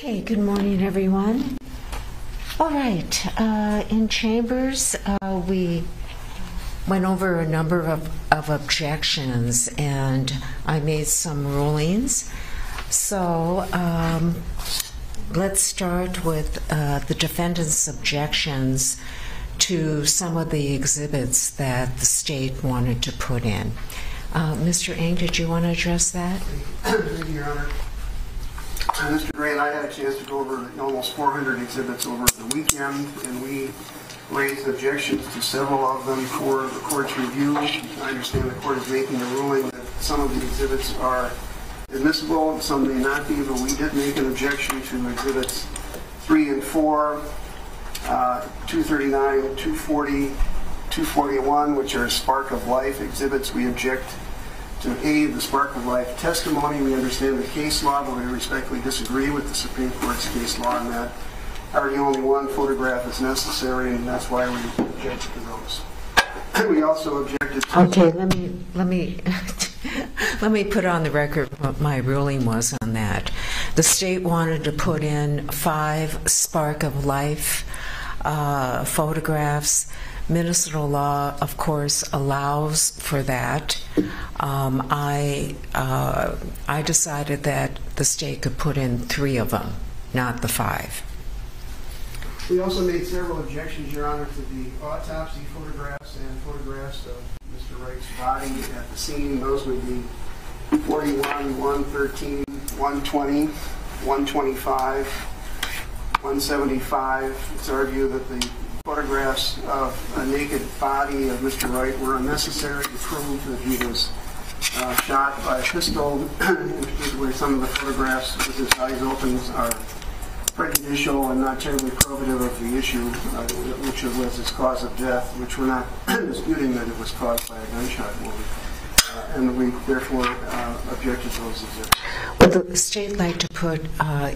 Okay, good morning, everyone. All right, in chambers, we went over a number of objections, and I made some rulings. So let's start with the defendant's objections to some of the exhibits that the state wanted to put in. Mr. Ng, did you want to address that? Thank you, Your Honor. Mr. Gray and I had a chance to go over almost 400 exhibits over the weekend, and we raised objections to several of them for the court's review. I understand the court is making a ruling that some of the exhibits are admissible and some may not be, but we did make an objection to exhibits 3 and 4, 239, 240, 241, which are Spark of Life exhibits. We object to the Spark of Life testimony. We understand the case law, but we respectfully disagree with the Supreme Court's case law on that. Already only one photograph is necessary, and that's why we object to those. We also objected to... Okay, let me put on the record what my ruling was on that. The state wanted to put in 5 Spark of Life photographs. Minnesota law, of course, allows for that. I decided that the state could put in 3 of them, not the 5. We also made several objections, Your Honor, to the autopsy photographs and photographs of Mr. Wright's body at the scene. Those would be 41, 113, 120, 125, 175. It's our view that the photographs of a naked body of Mr. Wright were unnecessary to prove that he was shot by a pistol. In particular, some of the photographs with his eyes open are prejudicial and not terribly probative of the issue, which was his cause of death, which we're not disputing that it was caused by a gunshot wound. And we therefore objected to those exhibits. Would the state like to put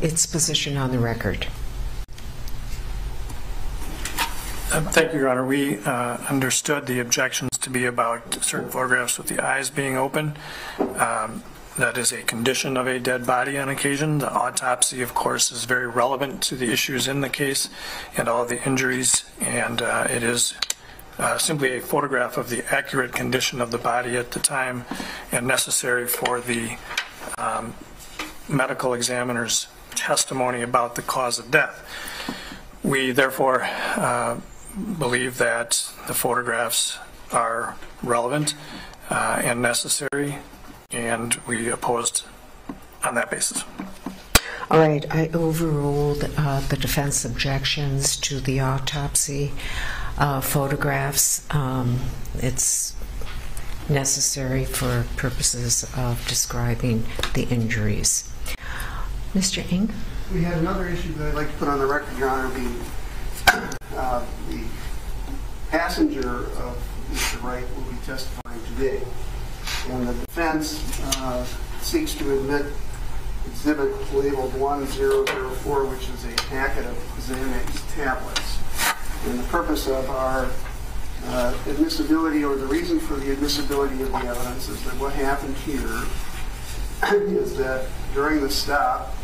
its position on the record? Thank you, Your Honor. We understood the objections to be about certain photographs with the eyes being open. That is a condition of a dead body on occasion. The autopsy, of course, is very relevant to the issues in the case and all the injuries, and it is simply a photograph of the accurate condition of the body at the time and necessary for the medical examiner's testimony about the cause of death. We therefore believe that the photographs are relevant and necessary, and we opposed on that basis. All right, I overruled the defense objections to the autopsy photographs. It's necessary for purposes of describing the injuries. Mr. Ng? We had another issue that I'd like to put on the record, Your Honor. The passenger of Mr. Wright will be testifying today, and the defense seeks to admit exhibit labeled 1004, which is a packet of Xanax tablets. And the purpose of our admissibility, or the reason for the admissibility of the evidence, is that what happened here is that during the stop,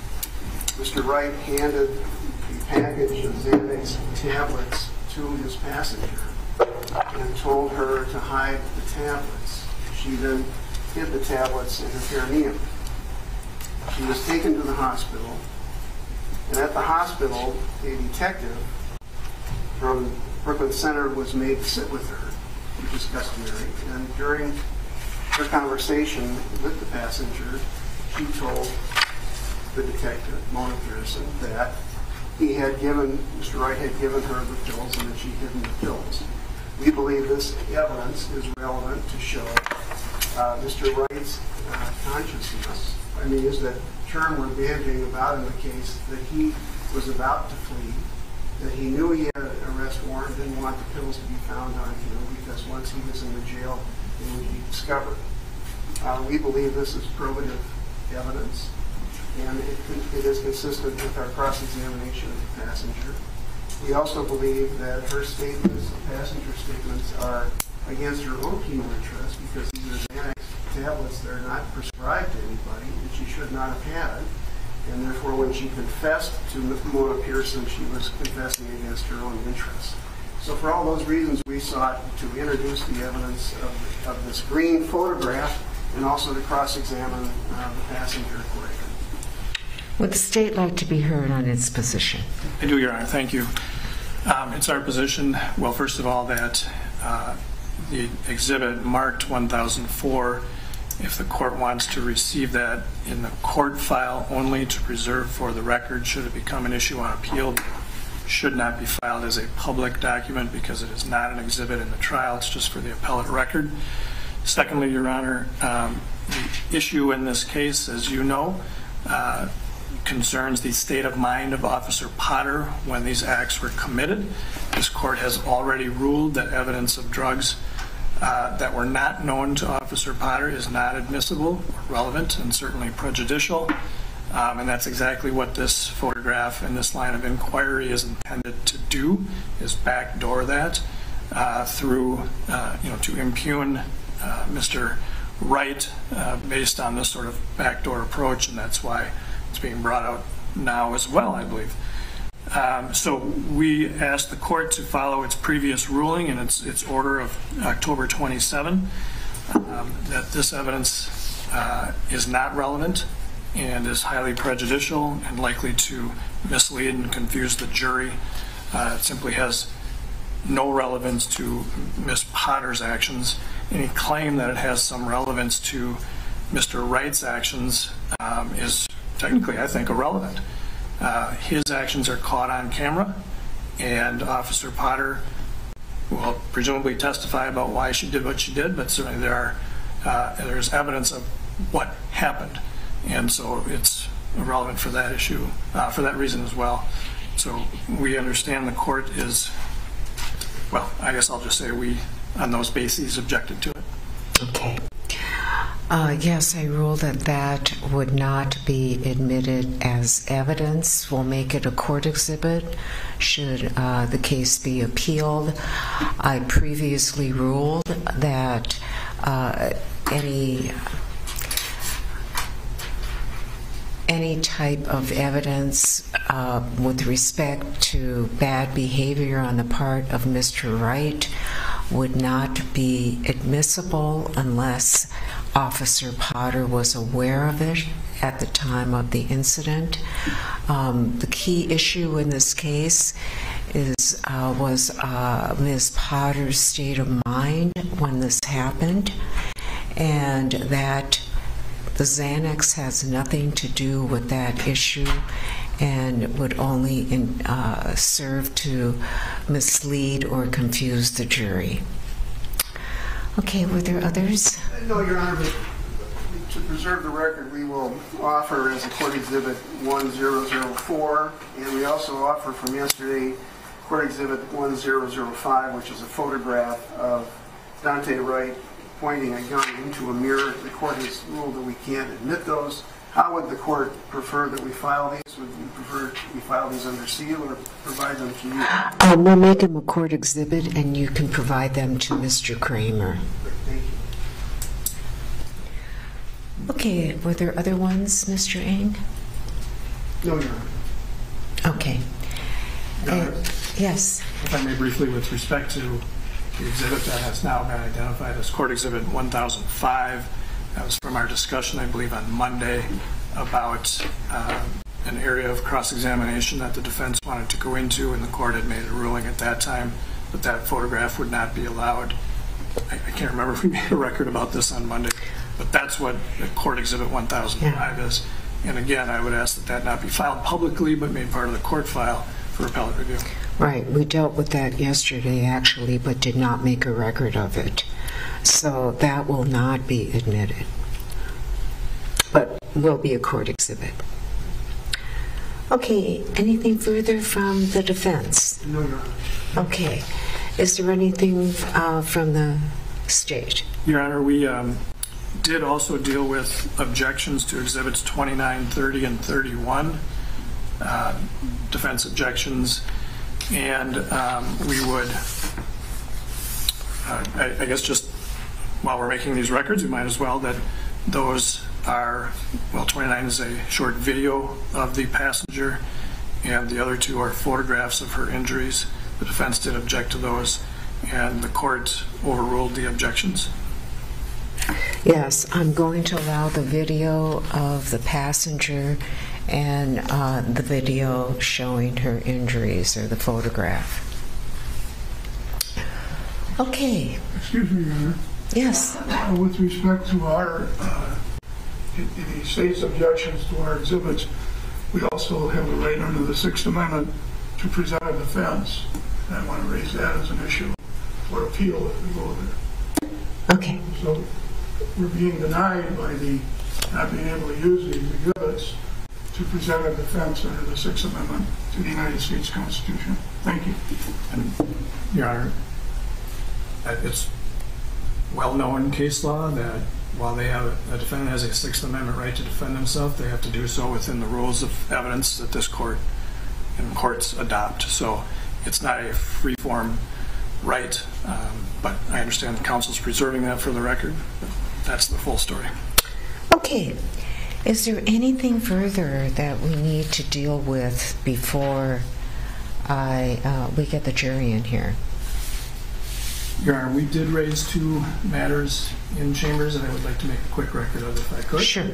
Mr. Wright handed a package of Xanax tablets to his passenger and told her to hide the tablets. She then hid the tablets in her perineum. She was taken to the hospital, and at the hospital, a detective from Brooklyn Center was made to sit with her, which is customary, and during her conversation with the passenger, she told the detective, Mona Pearson, that Mr. Wright had given her the pills and that she hid the pills. We believe this evidence is relevant to show Mr. Wright's consciousness. I mean, is that term we're bandying about in the case, that he was about to flee, that he knew he had an arrest warrant, didn't want the pills to be found on him because once he was in the jail, they would be discovered. We believe this is probative evidence, and it is consistent with our cross-examination of the passenger. We also believe that her statements, the passenger statements, are against her own penal interest because these are Xanax tablets that are not prescribed to anybody, that she should not have had, and therefore when she confessed to Mona Pearson, she was confessing against her own interests. So for all those reasons, we sought to introduce the evidence of this green photograph and also to cross-examine the passenger acquittal. Would the state like to be heard on its position? I do, Your Honor. Thank you. It's our position, well, first of all, that the exhibit marked 1004, if the court wants to receive that in the court file only to preserve for the record, should it become an issue on appeal, should not be filed as a public document because it is not an exhibit in the trial. It's just for the appellate record. Secondly, Your Honor, the issue in this case, as you know, concerns the state of mind of Officer Potter when these acts were committed. This court has already ruled that evidence of drugs that were not known to Officer Potter is not admissible, or relevant, and certainly prejudicial. And that's exactly what this photograph and this line of inquiry is intended to do, is backdoor that through, to impugn Mr. Wright based on this sort of backdoor approach, and that's why it's being brought out now as well, I believe. So we asked the court to follow its previous ruling and its order of October 27, that this evidence is not relevant and is highly prejudicial and likely to mislead and confuse the jury. It simply has no relevance to Ms. Potter's actions. Any claim that it has some relevance to Mr. Wright's actions is technically, I think, irrelevant. His actions are caught on camera, and Officer Potter will presumably testify about why she did what she did, but certainly there's evidence of what happened, and so it's irrelevant for that issue, for that reason as well. So we understand the court is, well, I guess I'll just say we, on those bases, objected to it. Okay. Yes, I rule that that would not be admitted as evidence. We'll make it a court exhibit should the case be appealed. I previously ruled that any type of evidence with respect to bad behavior on the part of Mr. Wright would not be admissible unless Officer Potter was aware of it at the time of the incident. The key issue in this case was Ms. Potter's state of mind when this happened, and that the Xanax has nothing to do with that issue and would only serve to mislead or confuse the jury. Okay, were there others? No, Your Honor, but to preserve the record, we will offer as a court exhibit 1004, and we also offer from yesterday court exhibit 1005, which is a photograph of Dante Wright pointing a gun into a mirror. The court has ruled that we can't admit those. How would the court prefer that we file these? Would you prefer we file these under seal or provide them to you? We'll make them a court exhibit, and you can provide them to Mr. Kramer. Thank you. Okay, were there other ones, Mr. Ng? No, Your Honor. Okay. Yes. If I may briefly, with respect to the exhibit that has now been identified as Court Exhibit 1005, that was from our discussion, I believe, on Monday about an area of cross-examination that the defense wanted to go into, and the court had made a ruling at that time that that photograph would not be allowed. I can't remember if we made a record about this on Monday, but that's what the Court Exhibit 1005 is. And again, I would ask that that not be filed publicly, but made part of the court file for appellate review. Right, we dealt with that yesterday, actually, but did not make a record of it. So that will not be admitted, but will be a court exhibit. Okay, anything further from the defense? No, Your Honor. Okay, is there anything from the state? Your Honor, we did also deal with objections to Exhibits 29, 30, and 31, defense objections, and we would, I guess just while we're making these records, we might as well, that those are, well, 29 is a short video of the passenger, and the other 2 are photographs of her injuries. The defense did object to those, and the court overruled the objections. Yes, I'm going to allow the video of the passenger and the video showing her injuries, or the photograph. Okay. Excuse me, Your Honor. Yes. With respect to our, the state's objections to our exhibits, we also have the right under the Sixth Amendment to present a defense. And I want to raise that as an issue for appeal if we go there. Okay. So we're being denied by the not being able to use these exhibits to present a defense under the Sixth Amendment to the United States Constitution. Thank you. And, Your Honor, it's well-known case law that while a defendant has a Sixth Amendment right to defend himself, they have to do so within the rules of evidence that this court and courts adopt. So it's not a free-form right, but I understand the counsel's preserving that for the record. That's the full story. Okay. Is there anything further that we need to deal with before we get the jury in here? Your Honor, we did raise 2 matters in chambers, and I would like to make a quick record of it if I could. Sure.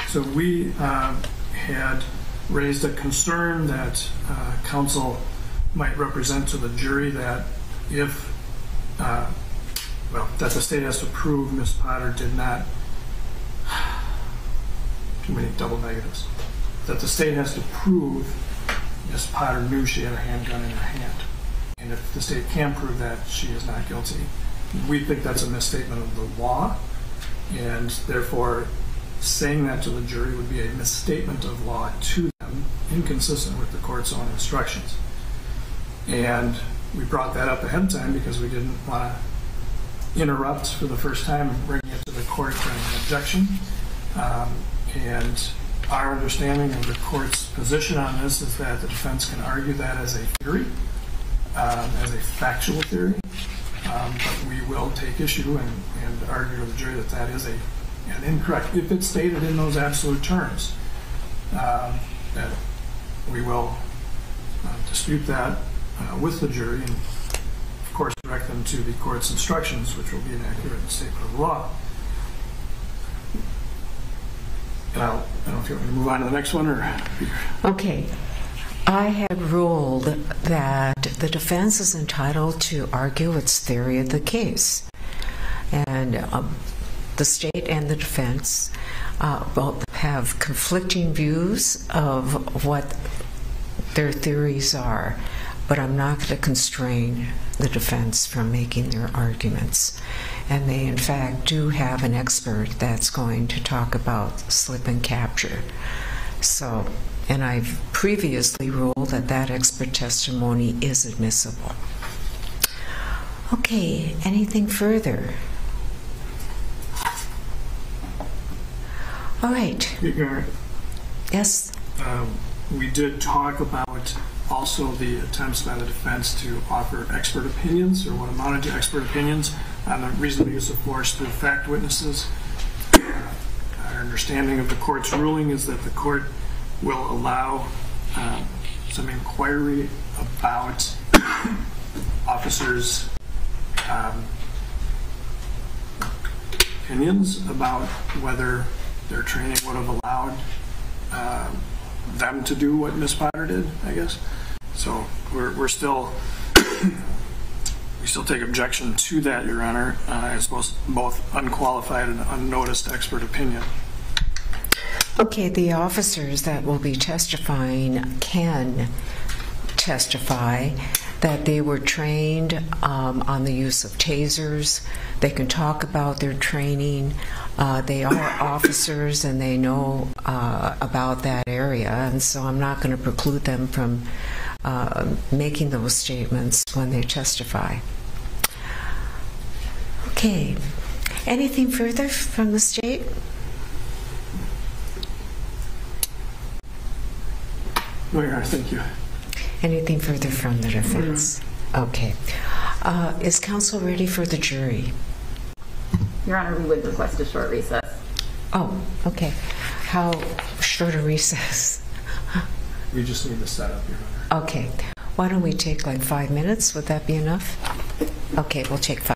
So we had raised a concern that counsel might represent to the jury that if, that the state has to prove Ms. Potter did not, too many double negatives, that the state has to prove Ms. Potter knew she had a handgun in her hand. And if the state can't prove that, she is not guilty. We think that's a misstatement of the law, and therefore saying that to the jury would be a misstatement of law to them, inconsistent with the court's own instructions. And we brought that up ahead of time because we didn't want to interrupt for the first time and bring it to the court for an objection. And our understanding of the court's position on this is that the defense can argue that as a theory, as a factual theory, but we will take issue and argue to the jury that that is an incorrect, if it's stated in those absolute terms, that we will dispute that with the jury and, of course, direct them to the court's instructions, which will be an accurate statement of the law. And I don't know if you want me to move on to the next one or... Okay. I had ruled that the defense is entitled to argue its theory of the case. And the state and the defense both have conflicting views of what their theories are, but I'm not going to constrain the defense from making their arguments. And they, in fact, do have an expert that's going to talk about slip and capture. So, and I've previously ruled that that expert testimony is admissible. Okay, anything further? All right. Yes? We did talk about also the attempts by the defense to offer expert opinions, or what amounted to expert opinions, on the reasonable use of force through fact witnesses. Our understanding of the court's ruling is that the court will allow some inquiry about officers' opinions about whether their training would have allowed them to do what Ms. Potter did, I guess. So we're still, we still take objection to that, Your Honor, as both unqualified and unnoticed expert opinion. Okay, the officers that will be testifying can testify that they were trained on the use of tasers. They can talk about their training. They are officers and they know about that area, and so I'm not going to preclude them from making those statements when they testify. Okay, anything further from the state? No, Your Honor, thank you. Anything further from the defense? Okay. Is counsel ready for the jury? Your Honor, we would request a short recess. Oh, okay. How short a recess? We just need to set up, Your Honor. Okay. Why don't we take like 5 minutes? Would that be enough? Okay, we'll take 5.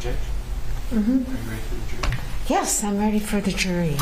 objection? Are you ready for the jury? Yes, I'm ready for the jury.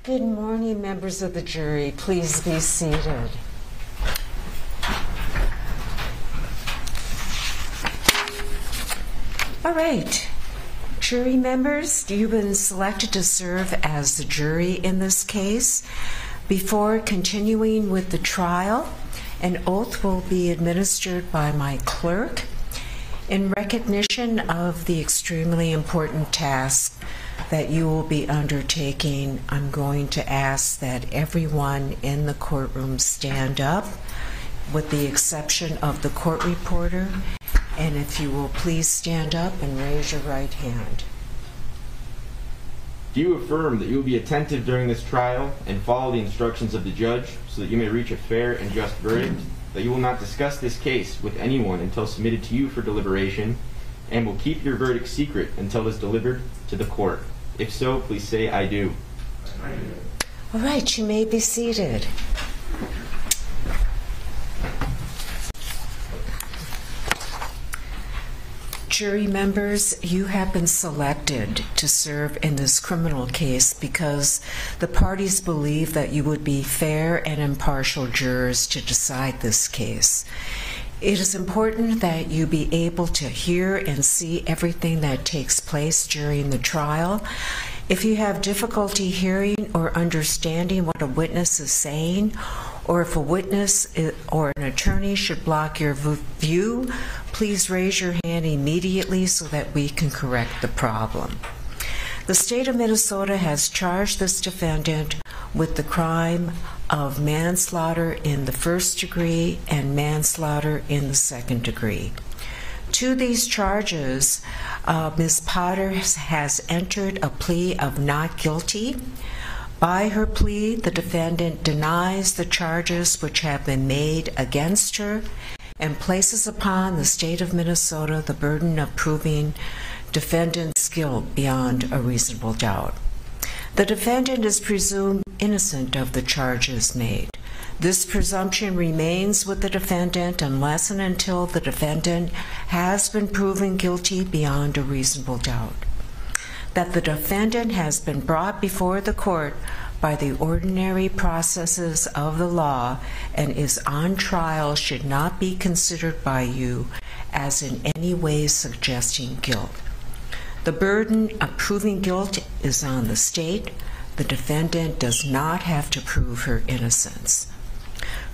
Good morning, members of the jury. Please be seated. All right. Jury members, you've been selected to serve as the jury in this case. Before continuing with the trial, an oath will be administered by my clerk. In recognition of the extremely important task that you will be undertaking, I'm going to ask that everyone in the courtroom stand up, with the exception of the court reporter. And if you will please stand up and raise your right hand. Do you affirm that you will be attentive during this trial and follow the instructions of the judge so that you may reach a fair and just verdict, that you will not discuss this case with anyone until submitted to you for deliberation, and will keep your verdict secret until it's delivered to the court? If so, please say, I do. All right, you may be seated. Jury members, you have been selected to serve in this criminal case because the parties believe that you would be fair and impartial jurors to decide this case. It is important that you be able to hear and see everything that takes place during the trial. If you have difficulty hearing or understanding what a witness is saying, or if a witness or an attorney should block your view, please raise your hand immediately so that we can correct the problem. The state of Minnesota has charged this defendant with the crime of manslaughter in the first degree and manslaughter in the second degree. To these charges, Ms. Potter has entered a plea of not guilty. By her plea, the defendant denies the charges which have been made against her and places upon the state of Minnesota the burden of proving defendant's guilt beyond a reasonable doubt. The defendant is presumed innocent of the charges made. This presumption remains with the defendant unless and until the defendant has been proven guilty beyond a reasonable doubt. That the defendant has been brought before the court by the ordinary processes of the law and is on trial should not be considered by you as in any way suggesting guilt. The burden of proving guilt is on the state. The defendant does not have to prove her innocence.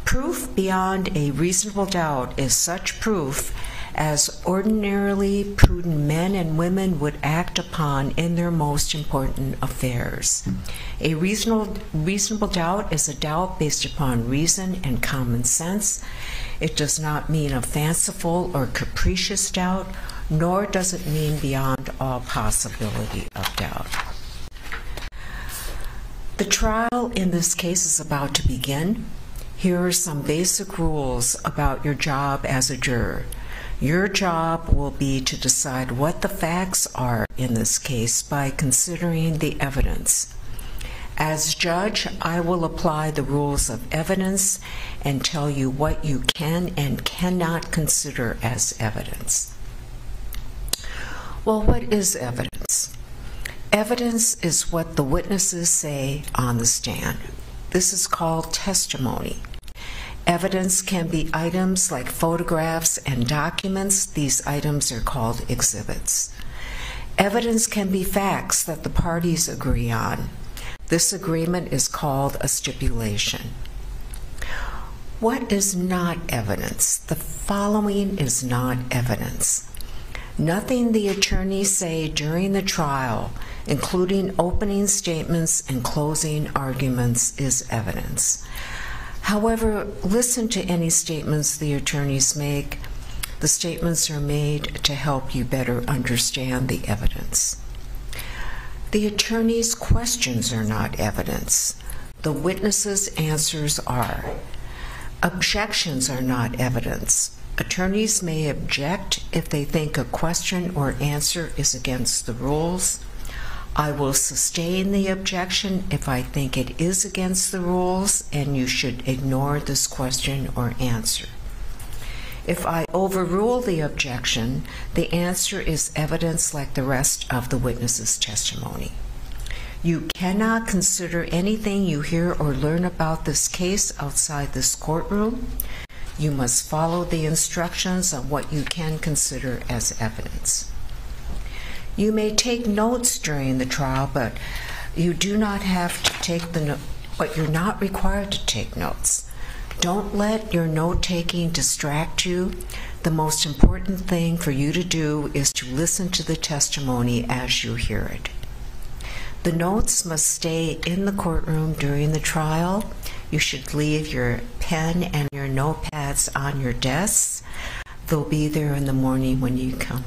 Proof beyond a reasonable doubt is such proof as ordinarily prudent men and women would act upon in their most important affairs. A reasonable doubt is a doubt based upon reason and common sense. It does not mean a fanciful or capricious doubt, nor does it mean beyond all possibility of doubt. The trial in this case is about to begin. Here are some basic rules about your job as a juror. Your job will be to decide what the facts are in this case by considering the evidence. As judge, I will apply the rules of evidence and tell you what you can and cannot consider as evidence. Well, what is evidence? Evidence is what the witnesses say on the stand. This is called testimony. Evidence can be items like photographs and documents. These items are called exhibits. Evidence can be facts that the parties agree on. This agreement is called a stipulation. What is not evidence? The following is not evidence. Nothing the attorneys say during the trial, including opening statements and closing arguments, is evidence. However, listen to any statements the attorneys make. The statements are made to help you better understand the evidence. The attorney's questions are not evidence. The witness's answers are. Objections are not evidence. Attorneys may object if they think a question or answer is against the rules. I will sustain the objection if I think it is against the rules and you should ignore this question or answer. If I overrule the objection, the answer is evidence like the rest of the witness's testimony. You cannot consider anything you hear or learn about this case outside this courtroom. You must follow the instructions on what you can consider as evidence. You may take notes during the trial, but you do not have to take but you're not required to take notes. Don't let your note-taking distract you. The most important thing for you to do is to listen to the testimony as you hear it. The notes must stay in the courtroom during the trial. You should leave your pen and your notepads on your desks. They'll be there in the morning when you come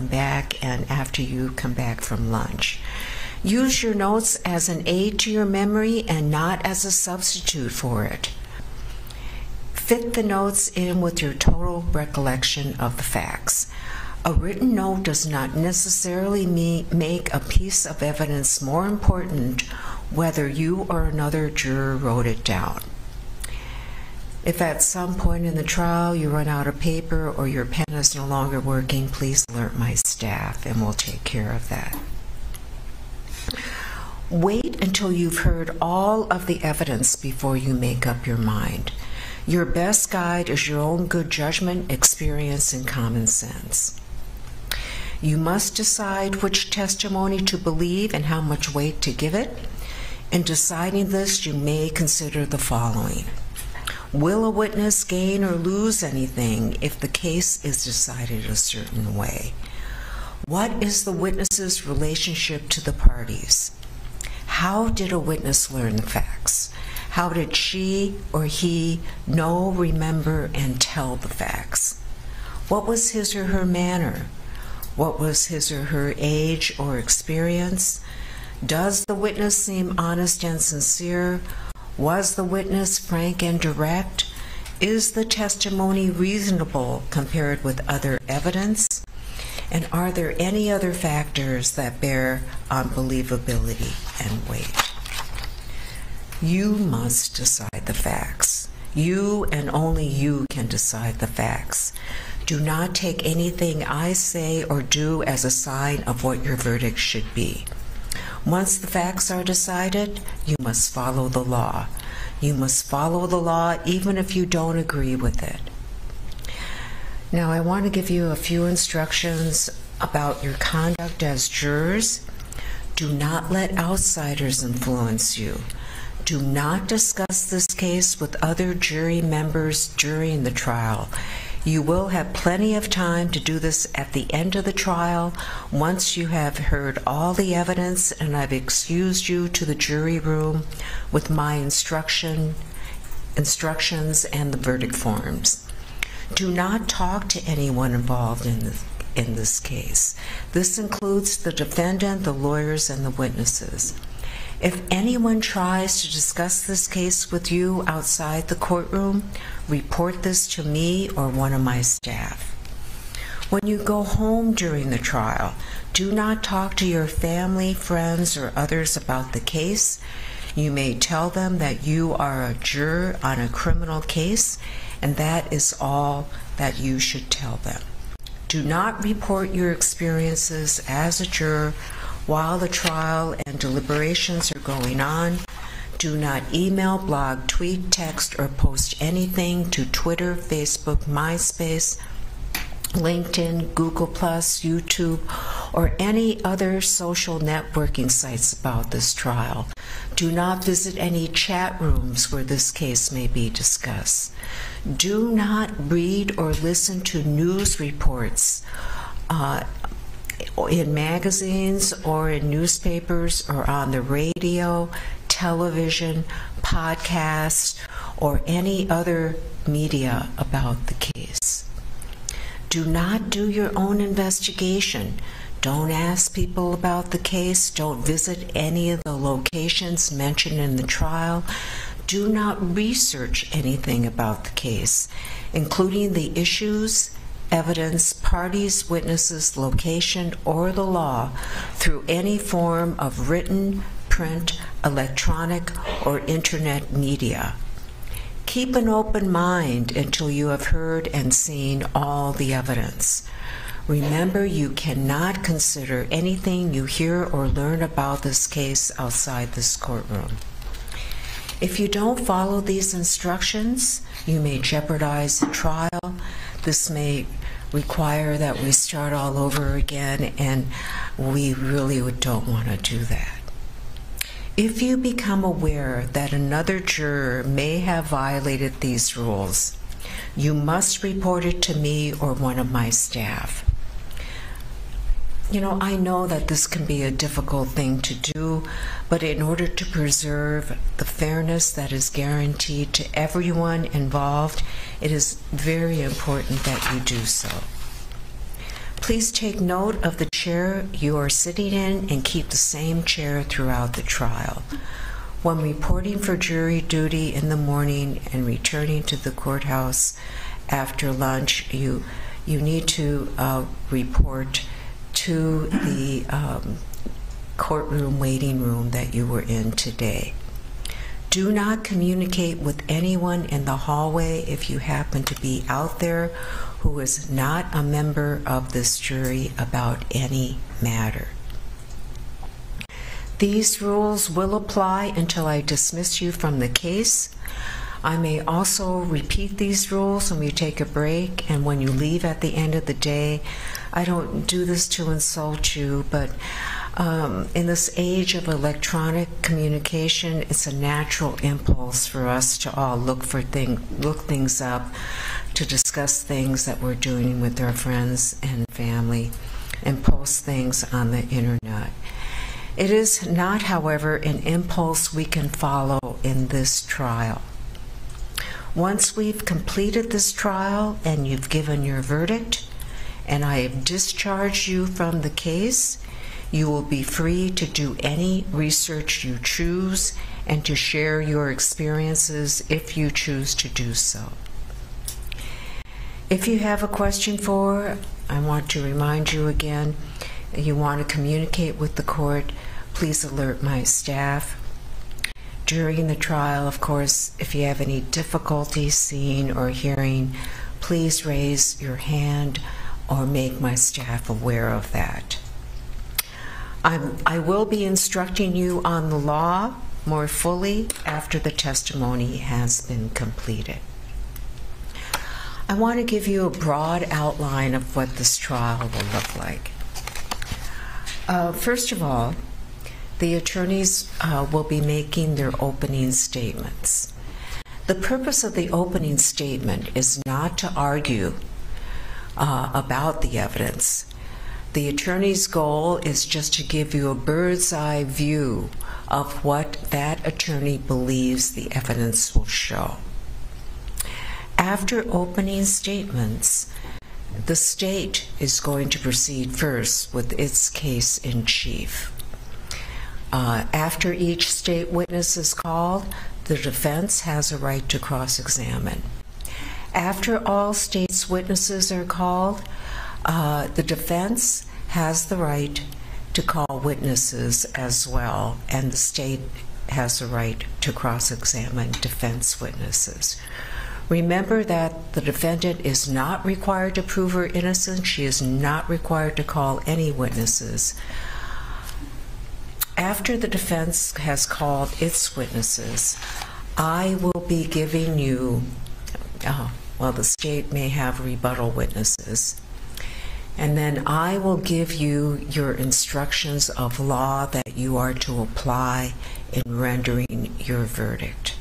back and after you come back from lunch. Use your notes as an aid to your memory and not as a substitute for it. Fit the notes in with your total recollection of the facts. A written note does not necessarily make a piece of evidence more important whether you or another juror wrote it down. If at some point in the trial you run out of paper or your pen is no longer working, please alert my staff and we'll take care of that. Wait until you've heard all of the evidence before you make up your mind. Your best guide is your own good judgment, experience, and common sense. You must decide which testimony to believe and how much weight to give it. In deciding this, you may consider the following. Will a witness gain or lose anything if the case is decided a certain way? What is the witness's relationship to the parties? How did a witness learn the facts? How did she or he know, remember, and tell the facts? What was his or her manner? What was his or her age or experience? Does the witness seem honest and sincere? Was the witness frank and direct? Is the testimony reasonable compared with other evidence? And are there any other factors that bear on believability and weight? You must decide the facts. You and only you can decide the facts. Do not take anything I say or do as a sign of what your verdict should be. Once the facts are decided, you must follow the law. You must follow the law even if you don't agree with it. Now, I want to give you a few instructions about your conduct as jurors. Do not let outsiders influence you. Do not discuss this case with other jury members during the trial. You will have plenty of time to do this at the end of the trial once you have heard all the evidence and I've excused you to the jury room with my instructions and the verdict forms. Do not talk to anyone involved in this case. This includes the defendant, the lawyers, and the witnesses. If anyone tries to discuss this case with you outside the courtroom, report this to me or one of my staff. When you go home during the trial, do not talk to your family, friends, or others about the case. You may tell them that you are a juror on a criminal case, and that is all that you should tell them. Do not report your experiences as a juror while the trial and deliberations are going on. Do not email, blog, tweet, text, or post anything to Twitter, Facebook, MySpace, LinkedIn, Google+, YouTube, or any other social networking sites about this trial. Do not visit any chat rooms where this case may be discussed. Do not read or listen to news reports in magazines or in newspapers or on the radio, television, podcast, or any other media about the case. Do not do your own investigation. Don't ask people about the case. Don't visit any of the locations mentioned in the trial. Do not research anything about the case, including the issues, evidence, parties, witnesses, location, or the law through any form of written, print, electronic, or internet media. Keep an open mind until you have heard and seen all the evidence. Remember, you cannot consider anything you hear or learn about this case outside this courtroom. If you don't follow these instructions, you may jeopardize the trial. This may require that we start all over again, and we really don't want to do that. If you become aware that another juror may have violated these rules, you must report it to me or one of my staff. You know, I know that this can be a difficult thing to do, but in order to preserve the fairness that is guaranteed to everyone involved, it is very important that you do so. Please take note of the chair you are sitting in and keep the same chair throughout the trial. When reporting for jury duty in the morning and returning to the courthouse after lunch, you you need to report to the courtroom waiting room that you were in today. Do not communicate with anyone in the hallway if you happen to be out there who is not a member of this jury about any matter. These rules will apply until I dismiss you from the case. I may also repeat these rules when we take a break and when you leave at the end of the day. I don't do this to insult you, but in this age of electronic communication, it's a natural impulse for us to all look things up, to discuss things that we're doing with our friends and family, and post things on the internet. It is not, however, an impulse we can follow in this trial. Once we've completed this trial and you've given your verdict, and I have discharged you from the case, you will be free to do any research you choose and to share your experiences if you choose to do so. If you have a question I want to remind you again, you want to communicate with the court, please alert my staff. During the trial, of course, if you have any difficulty seeing or hearing, please raise your hand or make my staff aware of that. I will be instructing you on the law more fully after the testimony has been completed. I want to give you a broad outline of what this trial will look like. First of all, the attorneys will be making their opening statements. The purpose of the opening statement is not to argue about the evidence. The attorney's goal is just to give you a bird's eye view of what that attorney believes the evidence will show. After opening statements, the state is going to proceed first with its case in chief. After each state witness is called, the defense has a right to cross-examine. After all state's witnesses are called, the defense has the right to call witnesses as well, and the state has the right to cross-examine defense witnesses. Remember that the defendant is not required to prove her innocence. She is not required to call any witnesses. After the defense has called its witnesses, I will be giving you, the state may have rebuttal witnesses, and then I will give you your instructions of law that you are to apply in rendering your verdict.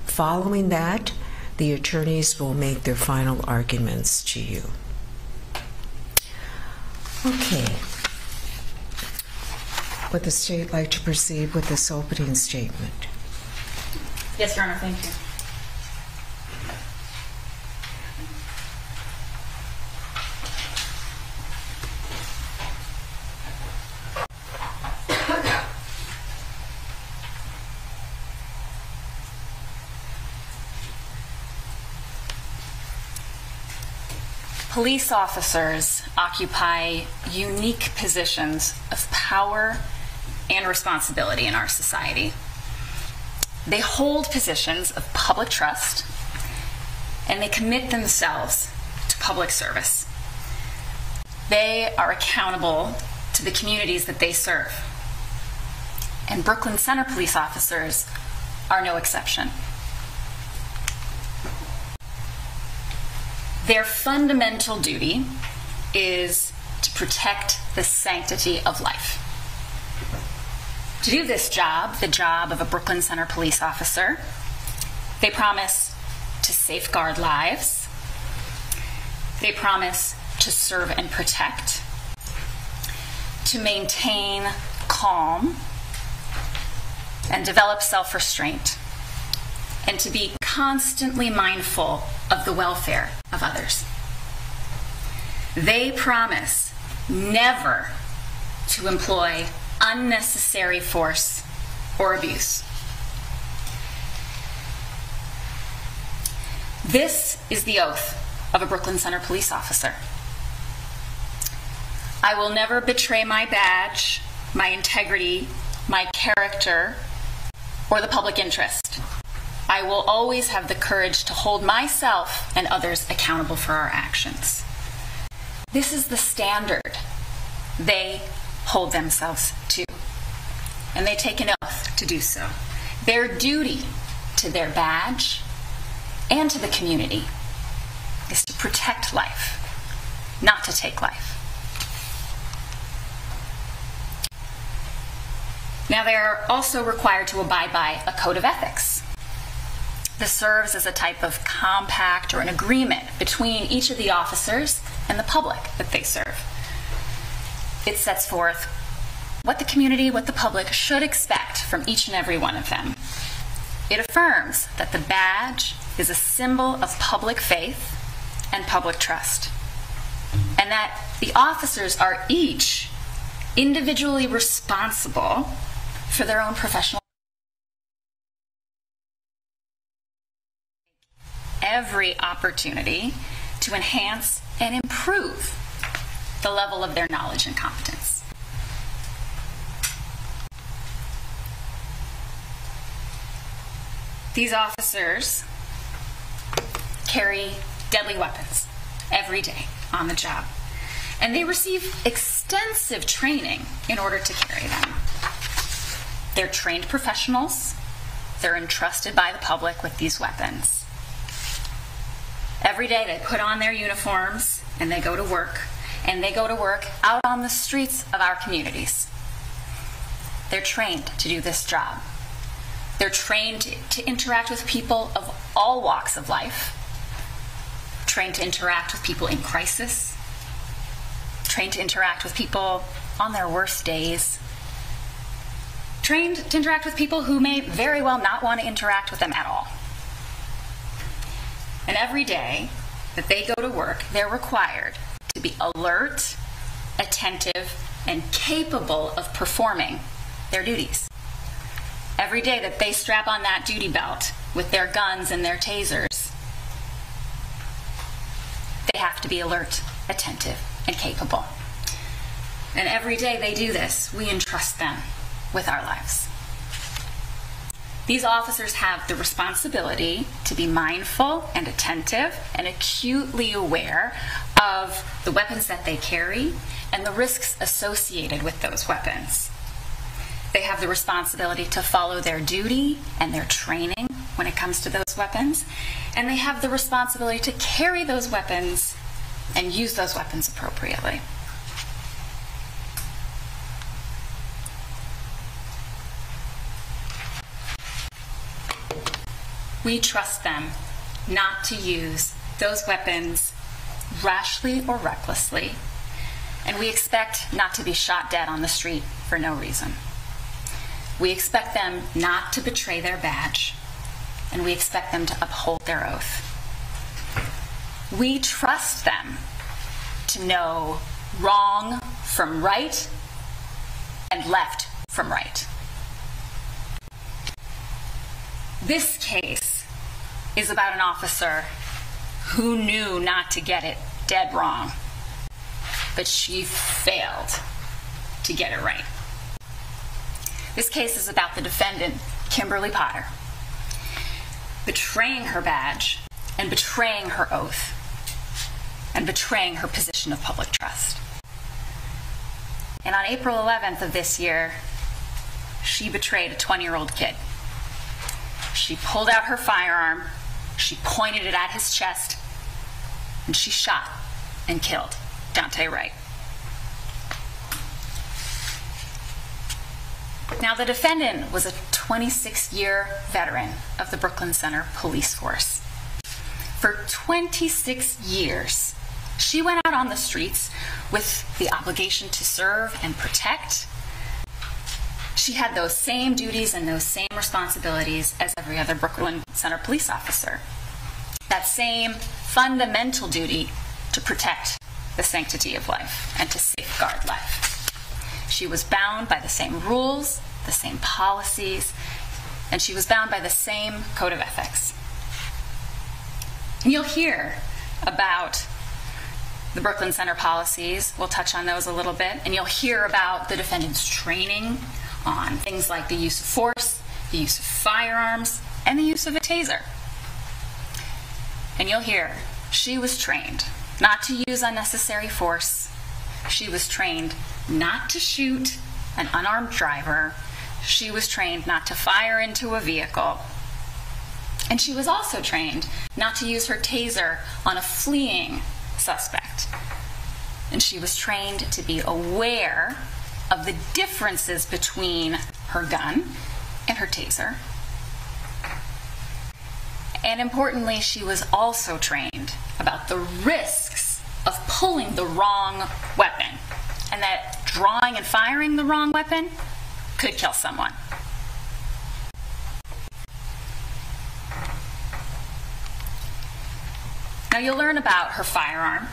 Following that, the attorneys will make their final arguments to you. Okay. Would the state like to proceed with this opening statement? Yes, Your Honor, thank you. Police officers occupy unique positions of power and responsibility in our society. They hold positions of public trust, and they commit themselves to public service. They are accountable to the communities that they serve. And Brooklyn Center police officers are no exception. Their fundamental duty is to protect the sanctity of life. To do this job, the job of a Brooklyn Center police officer, they promise to safeguard lives. They promise to serve and protect, to maintain calm and develop self-restraint, and to be constantly mindful of the welfare of others. They promise never to employ unnecessary force or abuse. This is the oath of a Brooklyn Center police officer. I will never betray my badge, my integrity, my character, or the public interest. I will always have the courage to hold myself and others accountable for our actions. This is the standard they hold themselves to, and they take an oath to do so. Their duty to their badge and to the community is to protect life, not to take life. Now, they are also required to abide by a code of ethics. This serves as a type of compact or an agreement between each of the officers and the public that they serve. It sets forth what the community, what the public should expect from each and every one of them. It affirms that the badge is a symbol of public faith and public trust, and that the officers are each individually responsible for their own professional. Every opportunity to enhance and improve the level of their knowledge and competence. These officers carry deadly weapons every day on the job, and they receive extensive training in order to carry them. They're trained professionals. They're entrusted by the public with these weapons. Every day they put on their uniforms and they go to work, and they go to work out on the streets of our communities. They're trained to do this job. They're trained to interact with people of all walks of life, trained to interact with people in crisis, trained to interact with people on their worst days, trained to interact with people who may very well not want to interact with them at all. And every day that they go to work, they're required to be alert, attentive, and capable of performing their duties. Every day that they strap on that duty belt with their guns and their tasers, they have to be alert, attentive, and capable. And every day they do this, we entrust them with our lives. These officers have the responsibility to be mindful and attentive and acutely aware of the weapons that they carry and the risks associated with those weapons. They have the responsibility to follow their duty and their training when it comes to those weapons, and they have the responsibility to carry those weapons and use those weapons appropriately. We trust them not to use those weapons rashly or recklessly, and we expect not to be shot dead on the street for no reason. We expect them not to betray their badge, and we expect them to uphold their oath. We trust them to know wrong from right and left from right. This case is about an officer who knew not to get it dead wrong, but she failed to get it right. This case is about the defendant, Kimberly Potter, betraying her badge and betraying her oath and betraying her position of public trust. And on April 11th of this year, she betrayed a 20-year-old kid. She pulled out her firearm, she pointed it at his chest, and she shot and killed Daunte Wright. Now, the defendant was a 26-year veteran of the Brooklyn Center Police Force. For 26 years, she went out on the streets with the obligation to serve and protect. She had those same duties and those same responsibilities as every other Brooklyn Center police officer. That same fundamental duty to protect the sanctity of life and to safeguard life. She was bound by the same rules, the same policies, and she was bound by the same code of ethics. And you'll hear about the Brooklyn Center policies. We'll touch on those a little bit. And you'll hear about the defendant's training on things like the use of force, the use of firearms, and the use of a taser. And you'll hear she was trained not to use unnecessary force. She was trained not to shoot an unarmed driver. She was trained not to fire into a vehicle. And she was also trained not to use her taser on a fleeing suspect. And she was trained to be aware of the differences between her gun and her taser. And importantly, she was also trained about the risks of pulling the wrong weapon, and that drawing and firing the wrong weapon could kill someone. Now you'll learn about her firearm.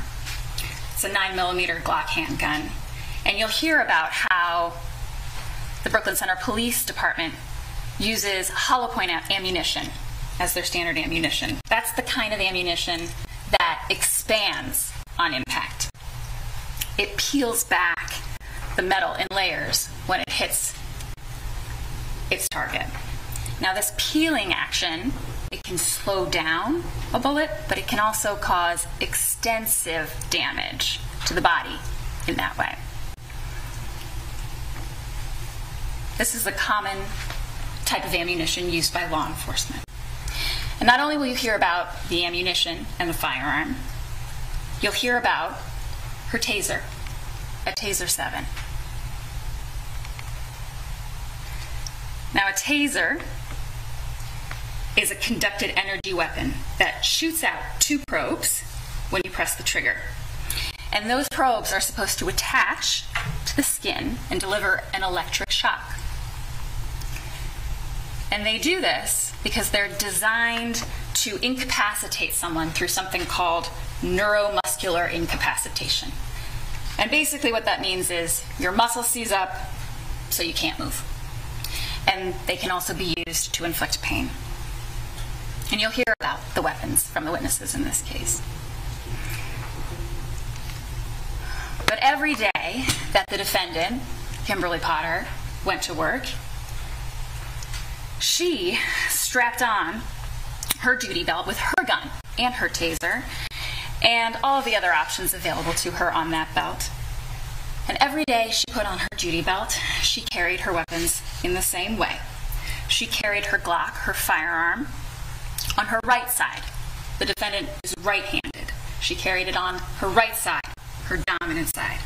It's a 9mm Glock handgun. And you'll hear about how the Brooklyn Center Police Department uses hollow point ammunition as their standard ammunition. That's the kind of ammunition that expands on impact. It peels back the metal in layers when it hits its target. Now this peeling action, it can slow down a bullet, but it can also cause extensive damage to the body in that way. This is a common type of ammunition used by law enforcement. And not only will you hear about the ammunition and the firearm, you'll hear about her taser, a Taser 7. Now, a taser is a conducted energy weapon that shoots out 2 probes when you press the trigger. And those probes are supposed to attach to the skin and deliver an electric shock. And they do this because they're designed to incapacitate someone through something called neuromuscular incapacitation. And basically what that means is your muscle seize up so you can't move. And they can also be used to inflict pain. And you'll hear about the weapons from the witnesses in this case. But every day that the defendant, Kimberly Potter, went to work, she strapped on her duty belt with her gun and her taser and all of the other options available to her on that belt. And every day she put on her duty belt, she carried her weapons in the same way. She carried her Glock, her firearm, on her right side. The defendant is right-handed. She carried it on her right side, her dominant side.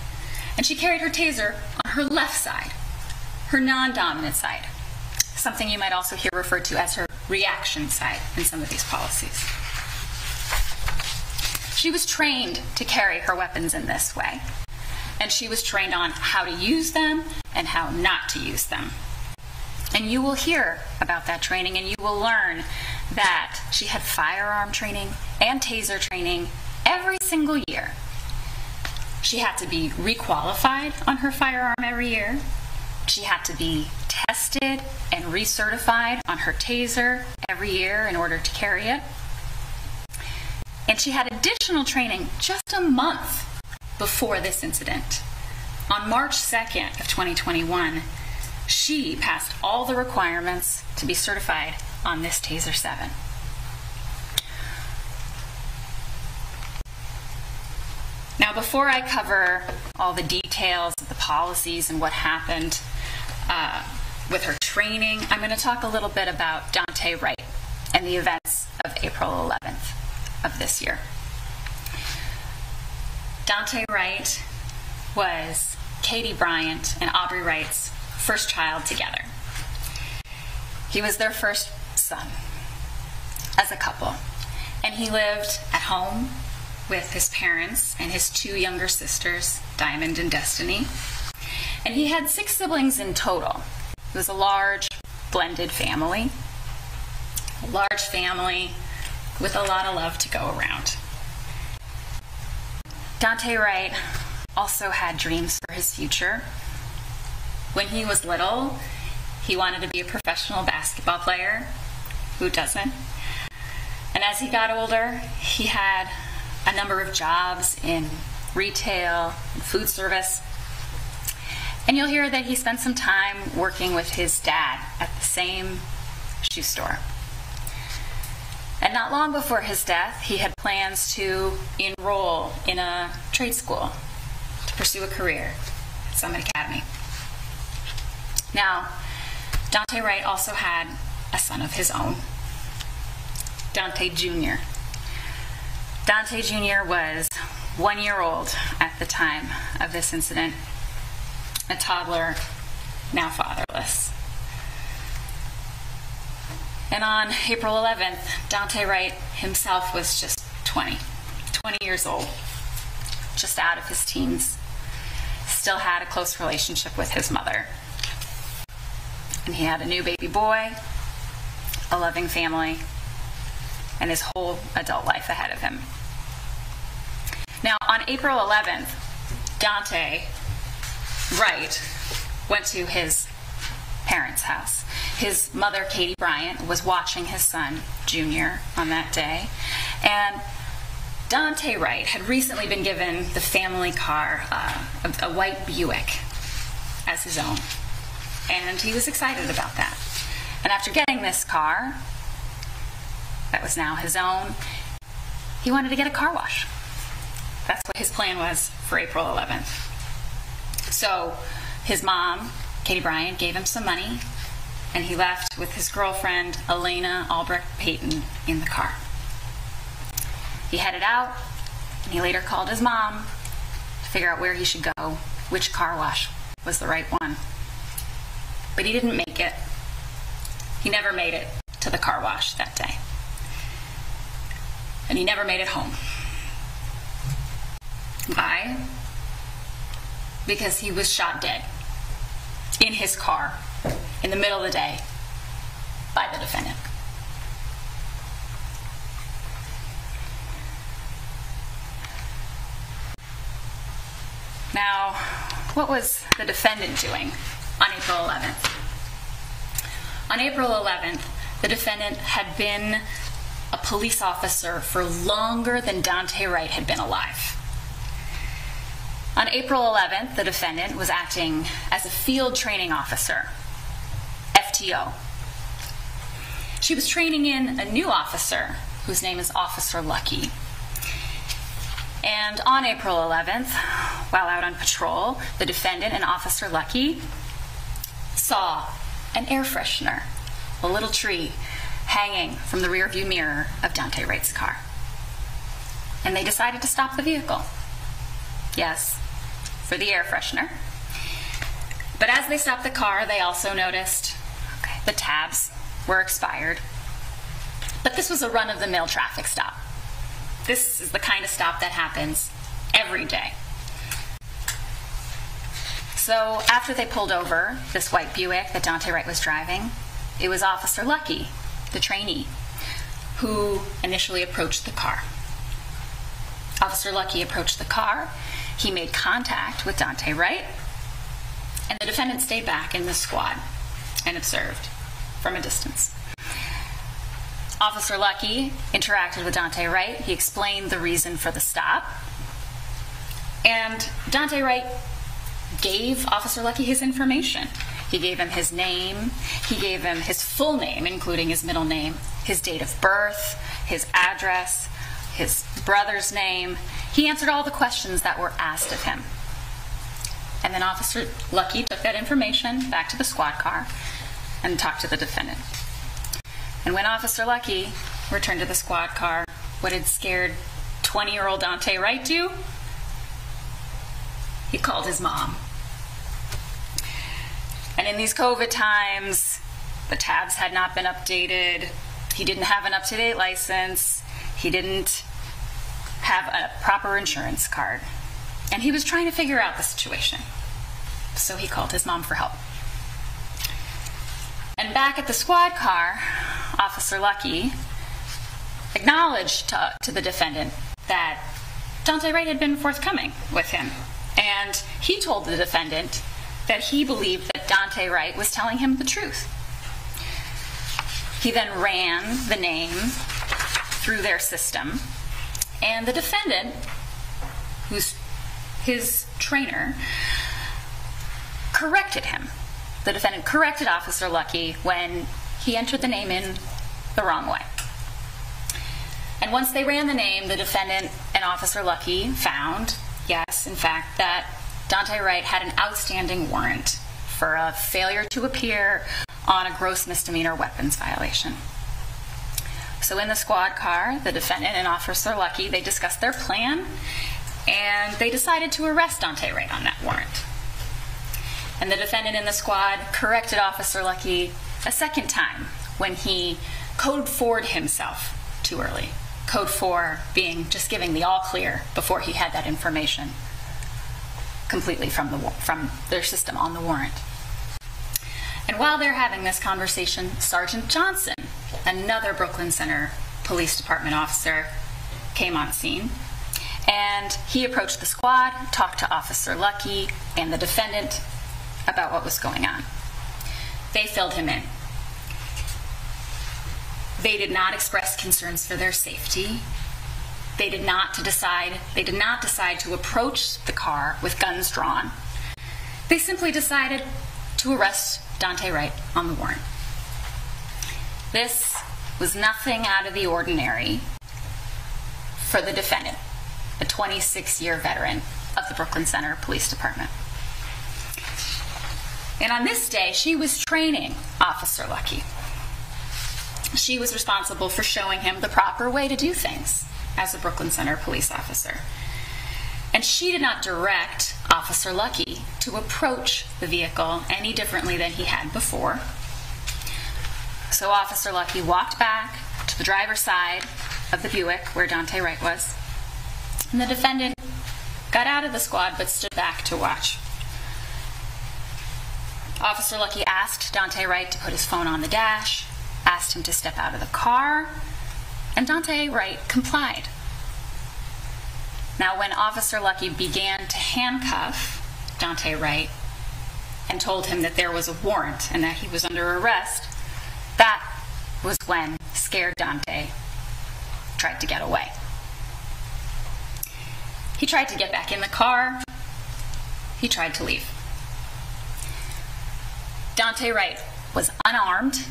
And she carried her taser on her left side, her non-dominant side. Something you might also hear referred to as her reaction side in some of these policies. She was trained to carry her weapons in this way, and she was trained on how to use them and how not to use them. And you will hear about that training, and you will learn that she had firearm training and taser training every single year. She had to be requalified on her firearm every year. She had to be tested and recertified on her taser every year in order to carry it. And she had additional training just a month before this incident. On March 2nd of 2021, she passed all the requirements to be certified on this Taser 7. Now, before I cover all the details of the policies and what happened with her training, I'm going to talk a little bit about Daunte Wright and the events of April 11th of this year. Daunte Wright was Katie Bryant and Aubrey Wright's first child together. He was their first son as a couple, and he lived at home with his parents and his 2 younger sisters, Diamond and Destiny. And he had 6 siblings in total. It was a large, blended family. A large family with a lot of love to go around. Daunte Wright also had dreams for his future. When he was little, he wanted to be a professional basketball player. Who doesn't? And as he got older, he had a number of jobs in retail and food service. And you'll hear that he spent some time working with his dad at the same shoe store. And not long before his death, he had plans to enroll in a trade school to pursue a career at Summit Academy. Now, Daunte Wright also had a son of his own, Daunte Jr. Daunte Jr. was 1 year old at the time of this incident, a toddler, now fatherless. And on April 11th, Daunte Wright himself was just 20 years old, just out of his teens, still had a close relationship with his mother. And he had a new baby boy, a loving family, and his whole adult life ahead of him. Now, on April 11th, Daunte Wright went to his parents' house. His mother, Katie Bryant, was watching his son, Junior, on that day. And Daunte Wright had recently been given the family car, a white Buick, as his own. And he was excited about that. And after getting this car, that was now his own, he wanted to get a car wash. That's what his plan was for April 11th. So his mom, Katie Bryant, gave him some money, and he left with his girlfriend, Elena Albrecht Payton, in the car. He headed out, and he later called his mom to figure out where he should go, which car wash was the right one. But he didn't make it. He never made it to the car wash that day. And he never made it home. Why? Because he was shot dead in his car in the middle of the day by the defendant. Now, what was the defendant doing on April 11th? On April 11th, the defendant had been a police officer for longer than Daunte Wright had been alive. On April 11th, the defendant was acting as a field training officer, FTO. She was training in a new officer whose name is Officer Lucky. And on April 11th, while out on patrol, the defendant and Officer Lucky saw an air freshener, a little tree, hanging from the rearview mirror of Daunte Wright's car. And they decided to stop the vehicle. Yes, for the air freshener. But as they stopped the car, they also noticed the tabs were expired. But this was a run-of-the-mill traffic stop. This is the kind of stop that happens every day. So after they pulled over this white Buick that Daunte Wright was driving, it was Officer Lucky, the trainee, who initially approached the car. Officer Lucky approached the car. He made contact with Daunte Wright, and the defendant stayed back in the squad and observed from a distance. Officer Lucky interacted with Daunte Wright. He explained the reason for the stop. And Daunte Wright gave Officer Lucky his information. He gave him his name. He gave him his full name, including his middle name, his date of birth, his address, his brother's name. He answered all the questions that were asked of him. And then Officer Lucky took that information back to the squad car and talked to the defendant. And when Officer Lucky returned to the squad car, what had scared 20-year-old Daunte Wright do? He called his mom. And in these COVID times, the tabs had not been updated. He didn't have an up-to-date license. He didn't have a proper insurance card. And he was trying to figure out the situation. So he called his mom for help. And back at the squad car, Officer Lucky acknowledged to the defendant that Daunte Wright had been forthcoming with him. And he told the defendant that he believed that Daunte Wright was telling him the truth. He then ran the name through their system, And the defendant, who's his trainer, corrected him. The defendant corrected Officer Lucky when he entered the name in the wrong way. And once they ran the name, the defendant and Officer Lucky found, yes, in fact, that Dante Wright had an outstanding warrant for a failure to appear on a gross misdemeanor weapons violation. So in the squad car, the defendant and Officer Lucky, they discussed their plan, and they decided to arrest Dante Wright on that warrant. And the defendant in the squad corrected Officer Lucky a second time when he code 4'd himself too early. Code 4 being just giving the all clear before he had that information completely from their system on the warrant. And while they're having this conversation, Sergeant Johnson, another Brooklyn Center Police Department officer, came on scene. And he approached the squad, talked to Officer Lucky and the defendant about what was going on. They filled him in. They did not express concerns for their safety. They did not decide to approach the car with guns drawn. They simply decided to arrest Dante Wright on the warrant. This was nothing out of the ordinary for the defendant, a 26-year veteran of the Brooklyn Center Police Department. And on this day, she was training Officer Lucky. She was responsible for showing him the proper way to do things as a Brooklyn Center police officer. And she did not direct Officer Lucky to approach the vehicle any differently than he had before. So Officer Lucky walked back to the driver's side of the Buick where Dante Wright was. And the defendant got out of the squad but stood back to watch. Officer Lucky asked Dante Wright to put his phone on the dash, asked him to step out of the car, and Dante Wright complied. Now, when Officer Lucky began to handcuff Dante Wright and told him that there was a warrant and that he was under arrest, that was when scared Dante tried to get away. He tried to get back in the car. He tried to leave. Dante Wright was unarmed.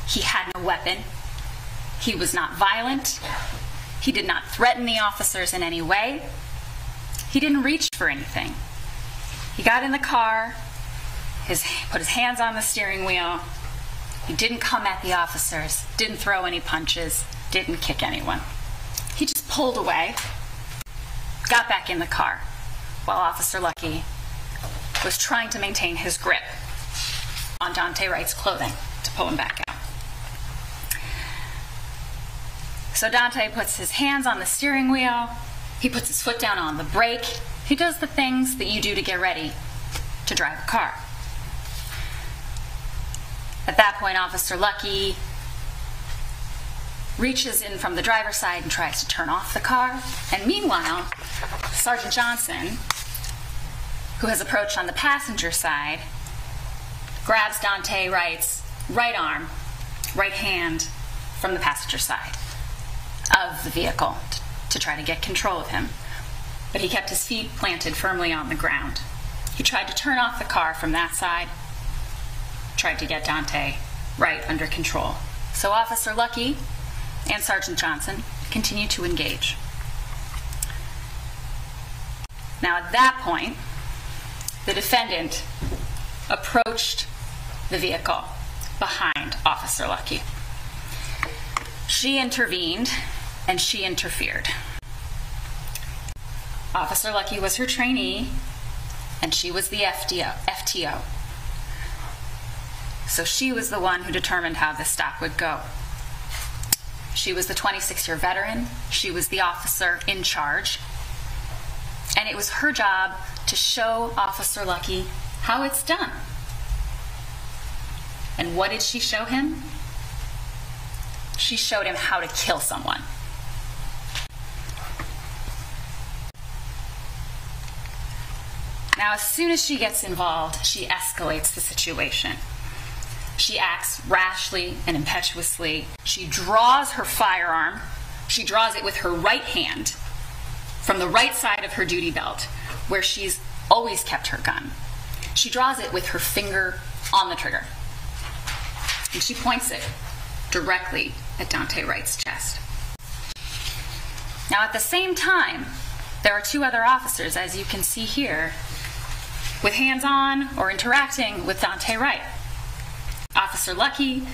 He had no weapon. He was not violent. He did not threaten the officers in any way. He didn't reach for anything. He got in the car, put his hands on the steering wheel. He didn't come at the officers, didn't throw any punches, didn't kick anyone. He just pulled away, got back in the car, while Officer Lucky was trying to maintain his grip on Dante Wright's clothing to pull him back out. So Dante puts his hands on the steering wheel, he puts his foot down on the brake, he does the things that you do to get ready to drive a car. At that point, Officer Lucky reaches in from the driver's side and tries to turn off the car. And meanwhile, Sergeant Johnson, who has approached on the passenger side, grabs Dante Wright's right arm, right hand from the passenger side of the vehicle to try to get control of him. But he kept his feet planted firmly on the ground. He tried to turn off the car from that side, tried to get Dante Wright under control. So Officer Lucky and Sergeant Johnson continued to engage. Now at that point, the defendant approached the vehicle behind Officer Lucky. She intervened and she interfered. Officer Lucky was her trainee and she was the FTO. So she was the one who determined how this stop would go. She was the 26-year veteran. She was the officer in charge. And it was her job to show Officer Lucky how it's done. And what did she show him? She showed him how to kill someone. Now, as soon as she gets involved, she escalates the situation. She acts rashly and impetuously. She draws her firearm. She draws it with her right hand from the right side of her duty belt, where she's always kept her gun. She draws it with her finger on the trigger, and she points it directly at Daunte Wright's chest. Now, at the same time, there are two other officers, as you can see here, with hands on or interacting with Daunte Wright. Officer Lucky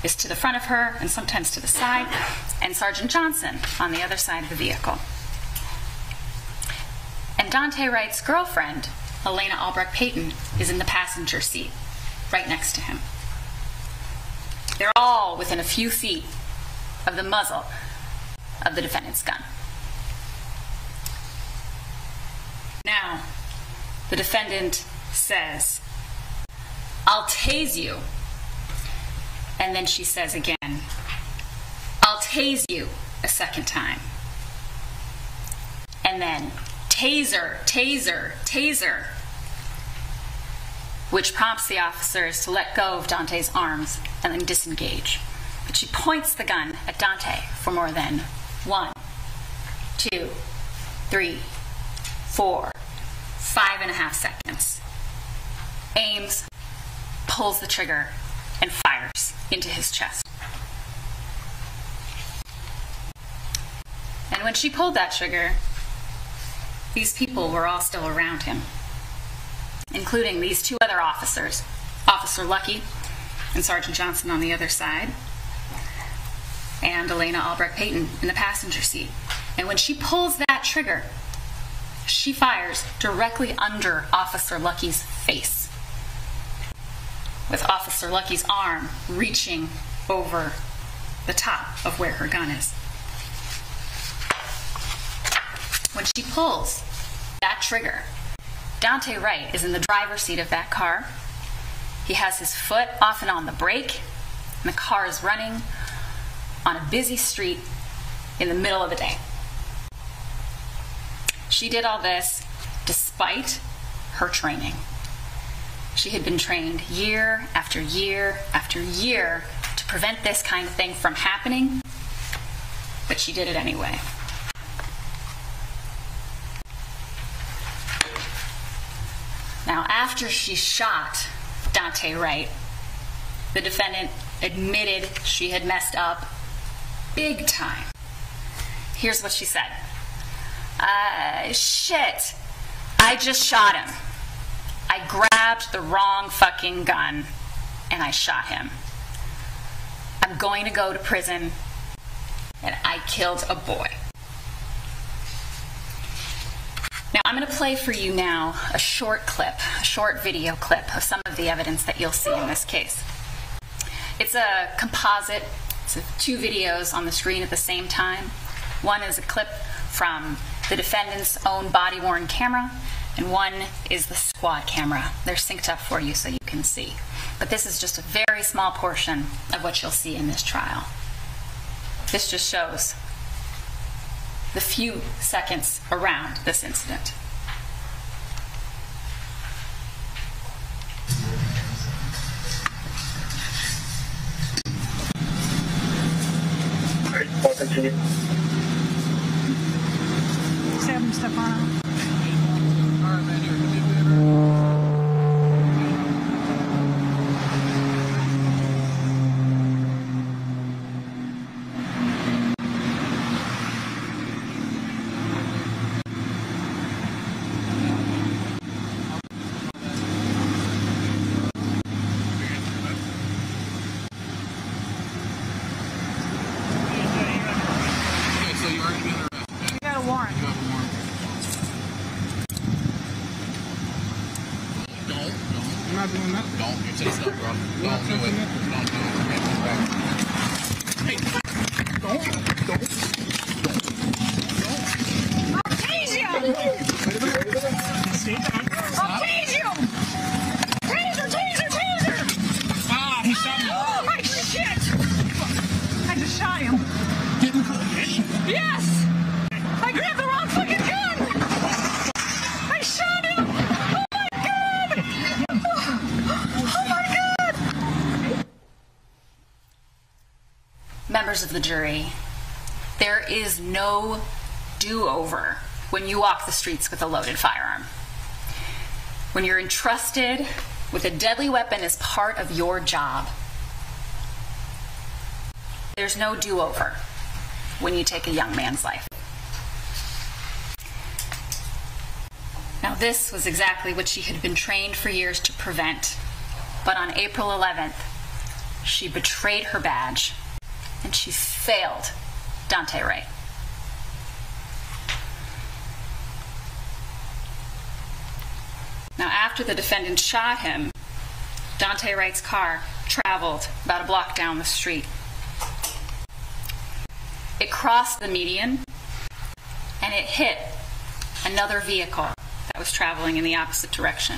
is to the front of her and sometimes to the side, and Sergeant Johnson on the other side of the vehicle. And Daunte Wright's girlfriend, Elena Albrecht Payton, is in the passenger seat, right next to him. They're all within a few feet of the muzzle of the defendant's gun. Now, the defendant says, "I'll tase you." And then she says again, "I'll tase you," a second time. And then, "Taser, taser, taser," which prompts the officers to let go of Daunte's arms and then disengage. But she points the gun at Daunte for more than 1, 2, 3, 4, 5.5 seconds. Aims, pulls the trigger, and fires into his chest. And when she pulled that trigger, these people were all still around him, including these two other officers, Officer Lucky and Sergeant Johnson on the other side, and Elena Albrecht Payton in the passenger seat. And when she pulls that trigger, she fires directly under Officer Lucky's face, with Officer Lucky's arm reaching over the top of where her gun is. When she pulls that trigger, Daunte Wright is in the driver's seat of that car. He has his foot off and on the brake, and the car is running on a busy street in the middle of the day. She did all this despite her training. She had been trained year after year after year to prevent this kind of thing from happening, but she did it anyway. Now, after she shot Daunte Wright, the defendant admitted she had messed up big time. Here's what she said. Shit, I just shot him. I grabbed the wrong fucking gun and I shot him. I'm going to go to prison and I killed a boy. Now, I'm going to play for you now a short video clip of some of the evidence that you'll see in this case. It's a composite. It's 2 videos on the screen at the same time. One is a clip from the defendant's own body-worn camera, and one is the squad camera. They're synced up for you so you can see. But this is just a very small portion of what you'll see in this trial. This just shows the few seconds around this incident. Sam Stefano. Members of the jury, There is no do-over when you walk the streets with a loaded firearm. When you're entrusted with a deadly weapon as part of your job, there's no do-over when you take a young man's life. Now, this was exactly what she had been trained for years to prevent. But on April 11th, she betrayed her badge and she failed Daunte Wright. Now, after the defendant shot him, Daunte Wright's car traveled about a block down the street. It crossed the median and it hit another vehicle that was traveling in the opposite direction.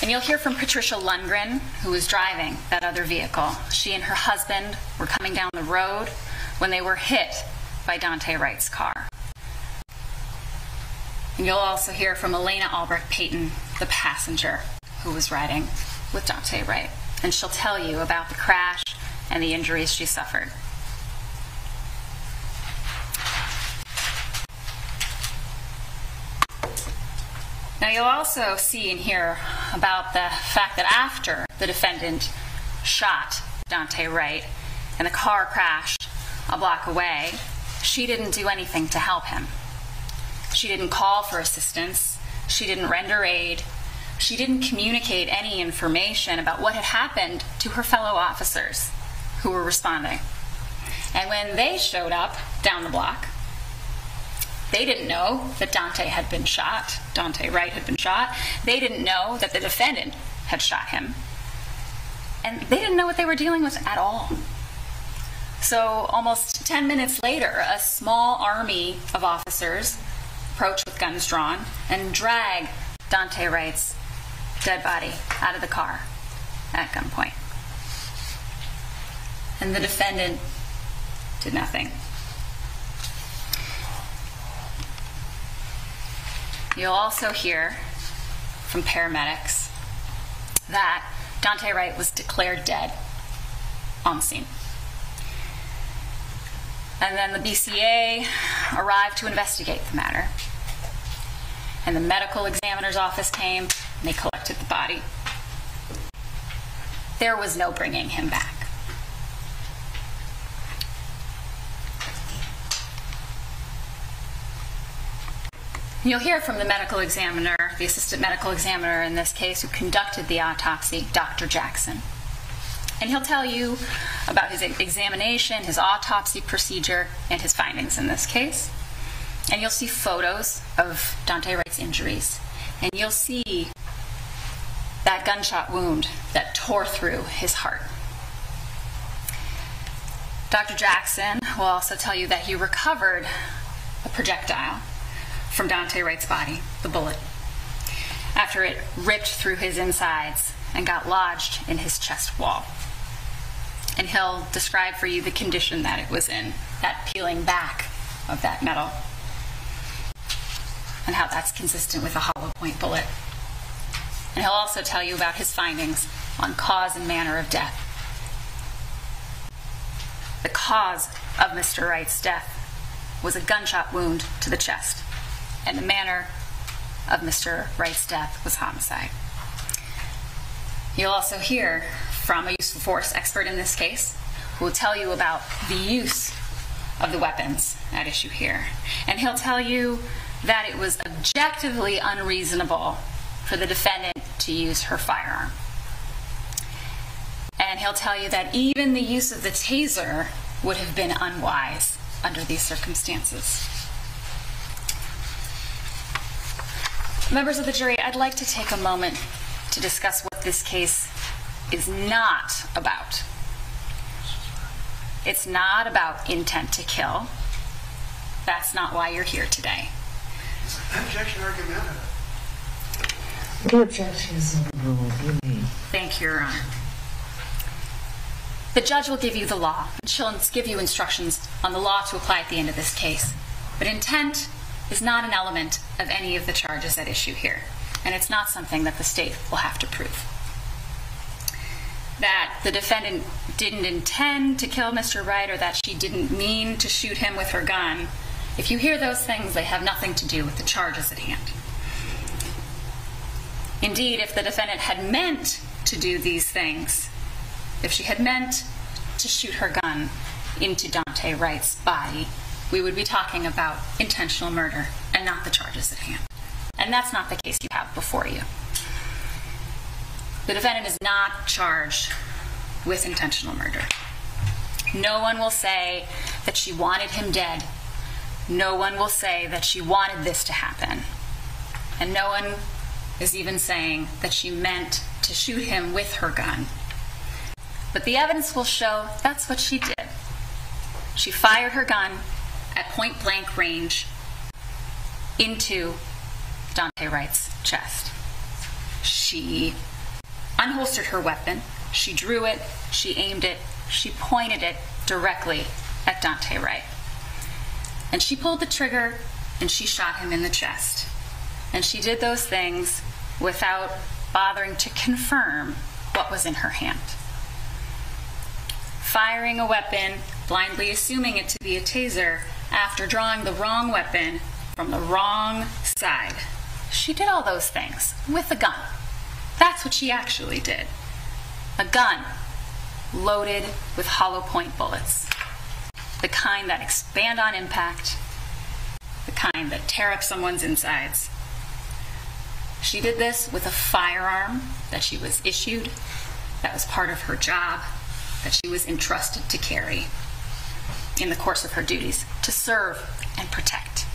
And you'll hear from Patricia Lundgren, who was driving that other vehicle. She and her husband were coming down the road when they were hit by Daunte Wright's car. And you'll also hear from Elena Albrecht Payton, the passenger who was riding with Daunte Wright. And she'll tell you about the crash and the injuries she suffered. Now, you'll also see and hear about the fact that after the defendant shot Daunte Wright and the car crashed a block away, she didn't do anything to help him. She didn't call for assistance. She didn't render aid. She didn't communicate any information about what had happened to her fellow officers who were responding. And when they showed up down the block, they didn't know that Daunte had been shot. Daunte Wright had been shot. They didn't know that the defendant had shot him. And they didn't know what they were dealing with at all. So almost 10 minutes later, a small army of officers approach with guns drawn and drag Daunte Wright's dead body out of the car at gunpoint. And the defendant did nothing. You'll also hear from paramedics that Daunte Wright was declared dead on scene. And then the BCA arrived to investigate the matter. And the medical examiner's office came and they collected the body. There was no bringing him back. You'll hear from the medical examiner, the assistant medical examiner in this case, who conducted the autopsy, Dr. Jackson. And he'll tell you about his examination, his autopsy procedure, and his findings in this case. And you'll see photos of Daunte Wright's injuries. And you'll see that gunshot wound that tore through his heart. Dr. Jackson will also tell you that he recovered a projectile from Daunte Wright's body, the bullet, after it ripped through his insides and got lodged in his chest wall. And he'll describe for you the condition that it was in, that peeling back of that metal, and how that's consistent with a hollow point bullet. And he'll also tell you about his findings on cause and manner of death. The cause of Mr. Wright's death was a gunshot wound to the chest, and the manner of Mr. Wright's death was homicide. You'll also hear from a use of force expert in this case, who will tell you about the use of the weapons at issue here. And he'll tell you that it was objectively unreasonable for the defendant to use her firearm. And he'll tell you that even the use of the taser would have been unwise under these circumstances. Members of the jury, I'd like to take a moment to discuss what this case is not about. It's not about intent to kill. That's not why you're here today. Objection argumentative. The objection is overruled. Thank you, Your Honor. The judge will give you the law, and she'll give you instructions on the law to apply at the end of this case. But intent is not an element of any of the charges at issue here, and it's not something that the state will have to prove. that the defendant didn't intend to kill Mr. Wright or that she didn't mean to shoot him with her gun, if you hear those things, they have nothing to do with the charges at hand. Indeed, if the defendant had meant to do these things, if she had meant to shoot her gun into Daunte Wright's body, we would be talking about intentional murder and not the charges at hand. And that's not the case you have before you. The defendant is not charged with intentional murder. No one will say that she wanted him dead. No one will say that she wanted this to happen. And no one is even saying that she meant to shoot him with her gun. But the evidence will show that's what she did. She fired her gun at point-blank range into Daunte Wright's chest. She unholstered her weapon, she drew it, she aimed it, she pointed it directly at Daunte Wright. And she pulled the trigger and she shot him in the chest. And she did those things without bothering to confirm what was in her hand. Firing a weapon, blindly assuming it to be a taser, after drawing the wrong weapon from the wrong side. She did all those things with a gun. That's what she actually did. A gun loaded with hollow point bullets. The kind that expand on impact, the kind that tear up someone's insides. She did this with a firearm that she was issued, that was part of her job, that she was entrusted to carry in the course of her duties, to serve and protect.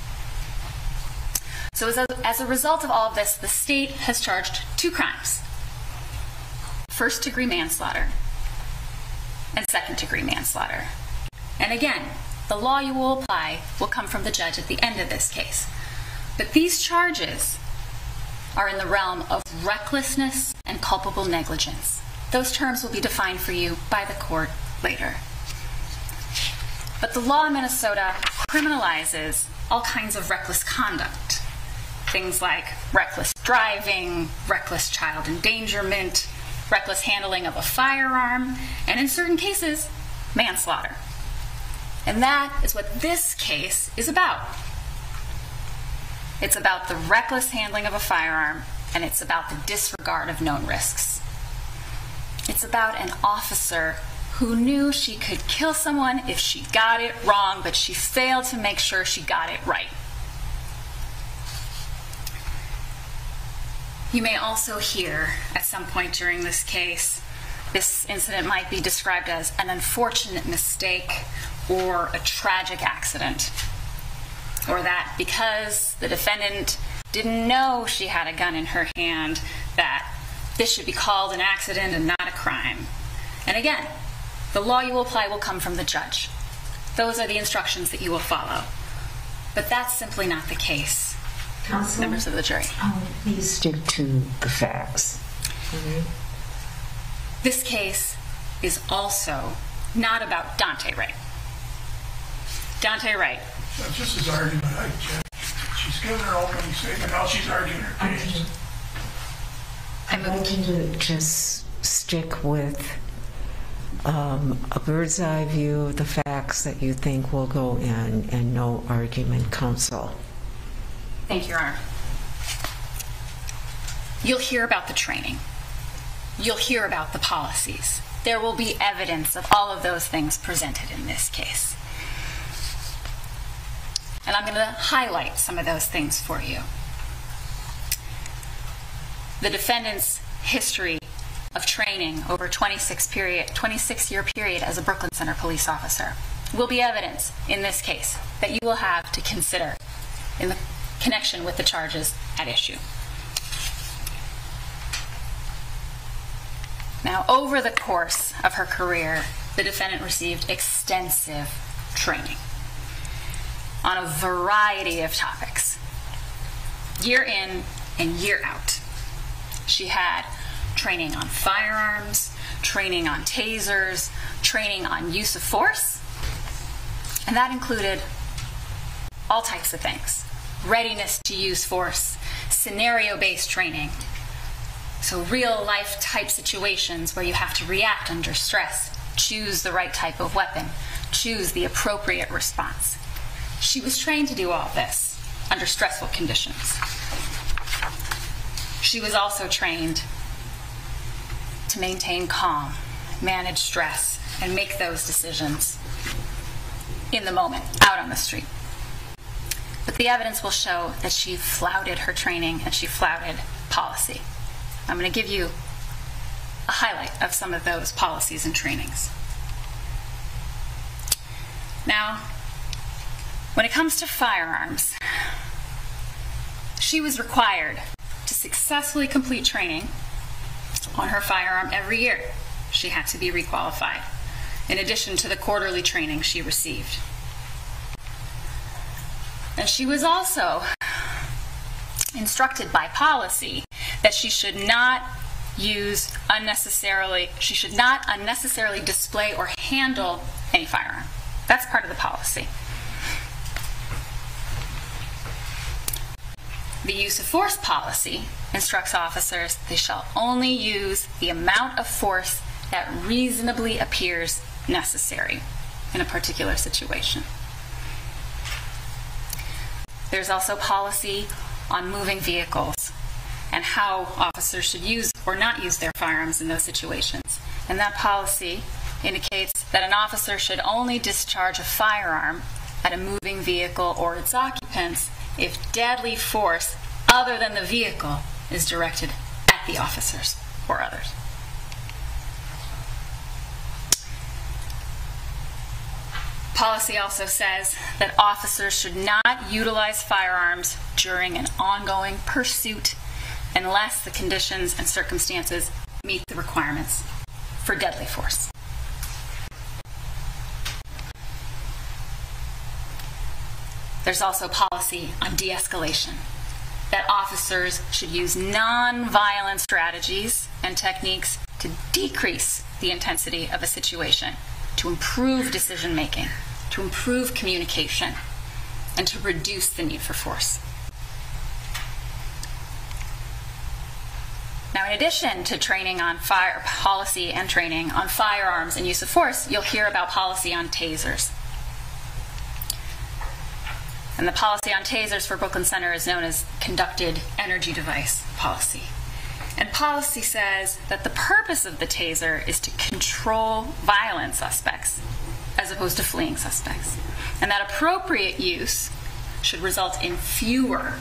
So as a result of all of this, the state has charged 2 crimes. First-degree manslaughter and second-degree manslaughter. And again, the law you will apply will come from the judge at the end of this case. But these charges are in the realm of recklessness and culpable negligence. Those terms will be defined for you by the court later. But the law in Minnesota criminalizes all kinds of reckless conduct. Things like reckless driving, reckless child endangerment, reckless handling of a firearm, and in certain cases, manslaughter. And that is what this case is about. It's about the reckless handling of a firearm, and it's about the disregard of known risks. It's about an officer who knew she could kill someone if she got it wrong, but she failed to make sure she got it right. You may also hear at some point during this case, this incident might be described as an unfortunate mistake or a tragic accident. Or that because the defendant didn't know she had a gun in her hand, that this should be called an accident and not a crime. And again, the law you will apply will come from the judge. Those are the instructions that you will follow. But that's simply not the case. Counsel, members of the jury. Please stick to the facts. This case is also not about Daunte Wright. Daunte Wright. Just as argument, I object. She's given her opening statement, now she's arguing her case. I'd like you to just stick with a bird's eye view of the facts that you think will go in and no argument, counsel. Thank you, Your Honor. You'll hear about the training. You'll hear about the policies. There will be evidence of all of those things presented in this case. And I'm going to highlight some of those things for you. The defendant's history of training over a 26-year period as a Brooklyn Center police officer will be evidence in this case that you will have to consider in the connection with the charges at issue. Now, over the course of her career, the defendant received extensive training on a variety of topics, year in and year out. She had training on firearms, training on tasers, training on use of force, and that included all types of things: readiness to use force, scenario-based training, So real life type situations where you have to react under stress, choose the right type of weapon, choose the appropriate response. She was trained to do all this under stressful conditions. She was also trained to maintain calm, manage stress, and make those decisions in the moment, out on the street. But the evidence will show that she flouted her training and she flouted policy. I'm going to give you a highlight of some of those policies and trainings. Now, when it comes to firearms, she was required to successfully complete training on her firearm every year. She had to be requalified, in addition to the quarterly training she received. And she was also instructed by policy that she should not unnecessarily display or handle any firearm. That's part of the policy. The use of force policy instructs officers they shall only use the amount of force that reasonably appears necessary in a particular situation. There's also policy on moving vehicles and how officers should use or not use their firearms in those situations. And that policy indicates that an officer should only discharge a firearm at a moving vehicle or its occupants if deadly force other than the vehicle is directed at the officers or others. Policy also says that officers should not utilize firearms during an ongoing pursuit unless the conditions and circumstances meet the requirements for deadly force. There's also policy on de-escalation, that officers should use non-violent strategies and techniques to decrease the intensity of a situation, to improve decision-making, to improve communication, and to reduce the need for force. Now, in addition to training on policy and training on firearms and use of force, you'll hear about policy on tasers. And the policy on tasers for Brooklyn Center is known as Conducted Energy Device Policy. And policy says that the purpose of the taser is to control violent suspects as opposed to fleeing suspects. And that appropriate use should result in fewer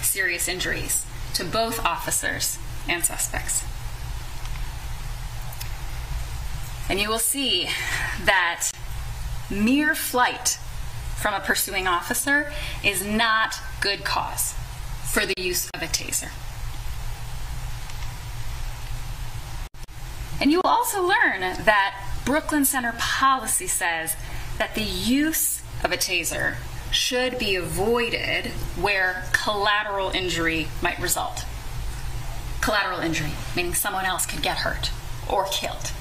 serious injuries to both officers and suspects. And you will see that mere flight from a pursuing officer is not good cause for the use of a taser. And you will also learn that Brooklyn Center policy says that the use of a taser should be avoided where collateral injury might result. Collateral injury, meaning someone else could get hurt or killed.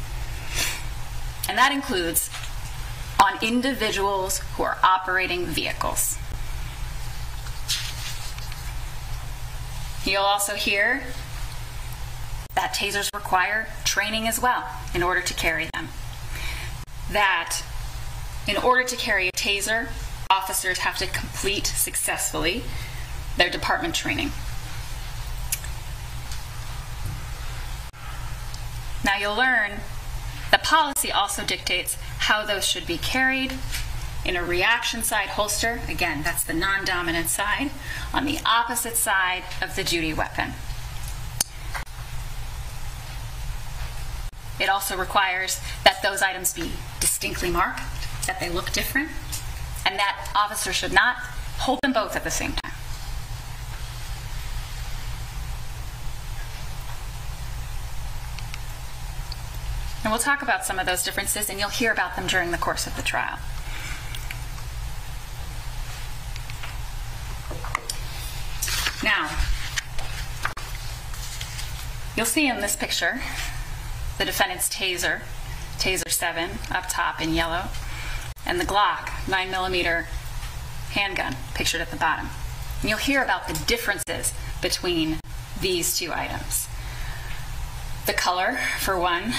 And that includes on individuals who are operating vehicles. You'll also hear that tasers require training as well in order to carry them. That in order to carry a taser, officers have to complete successfully their department training. Now you'll learn that policy also dictates how those should be carried in a reaction side holster. Again, that's the non-dominant side, on the opposite side of the duty weapon. It also requires that those items be distinctly marked, that they look different, and that officers should not hold them both at the same time. And we'll talk about some of those differences, and you'll hear about them during the course of the trial. Now, you'll see in this picture the defendant's taser, Taser 7, up top in yellow, and the Glock 9mm handgun pictured at the bottom. And you'll hear about the differences between these two items. The color, for one,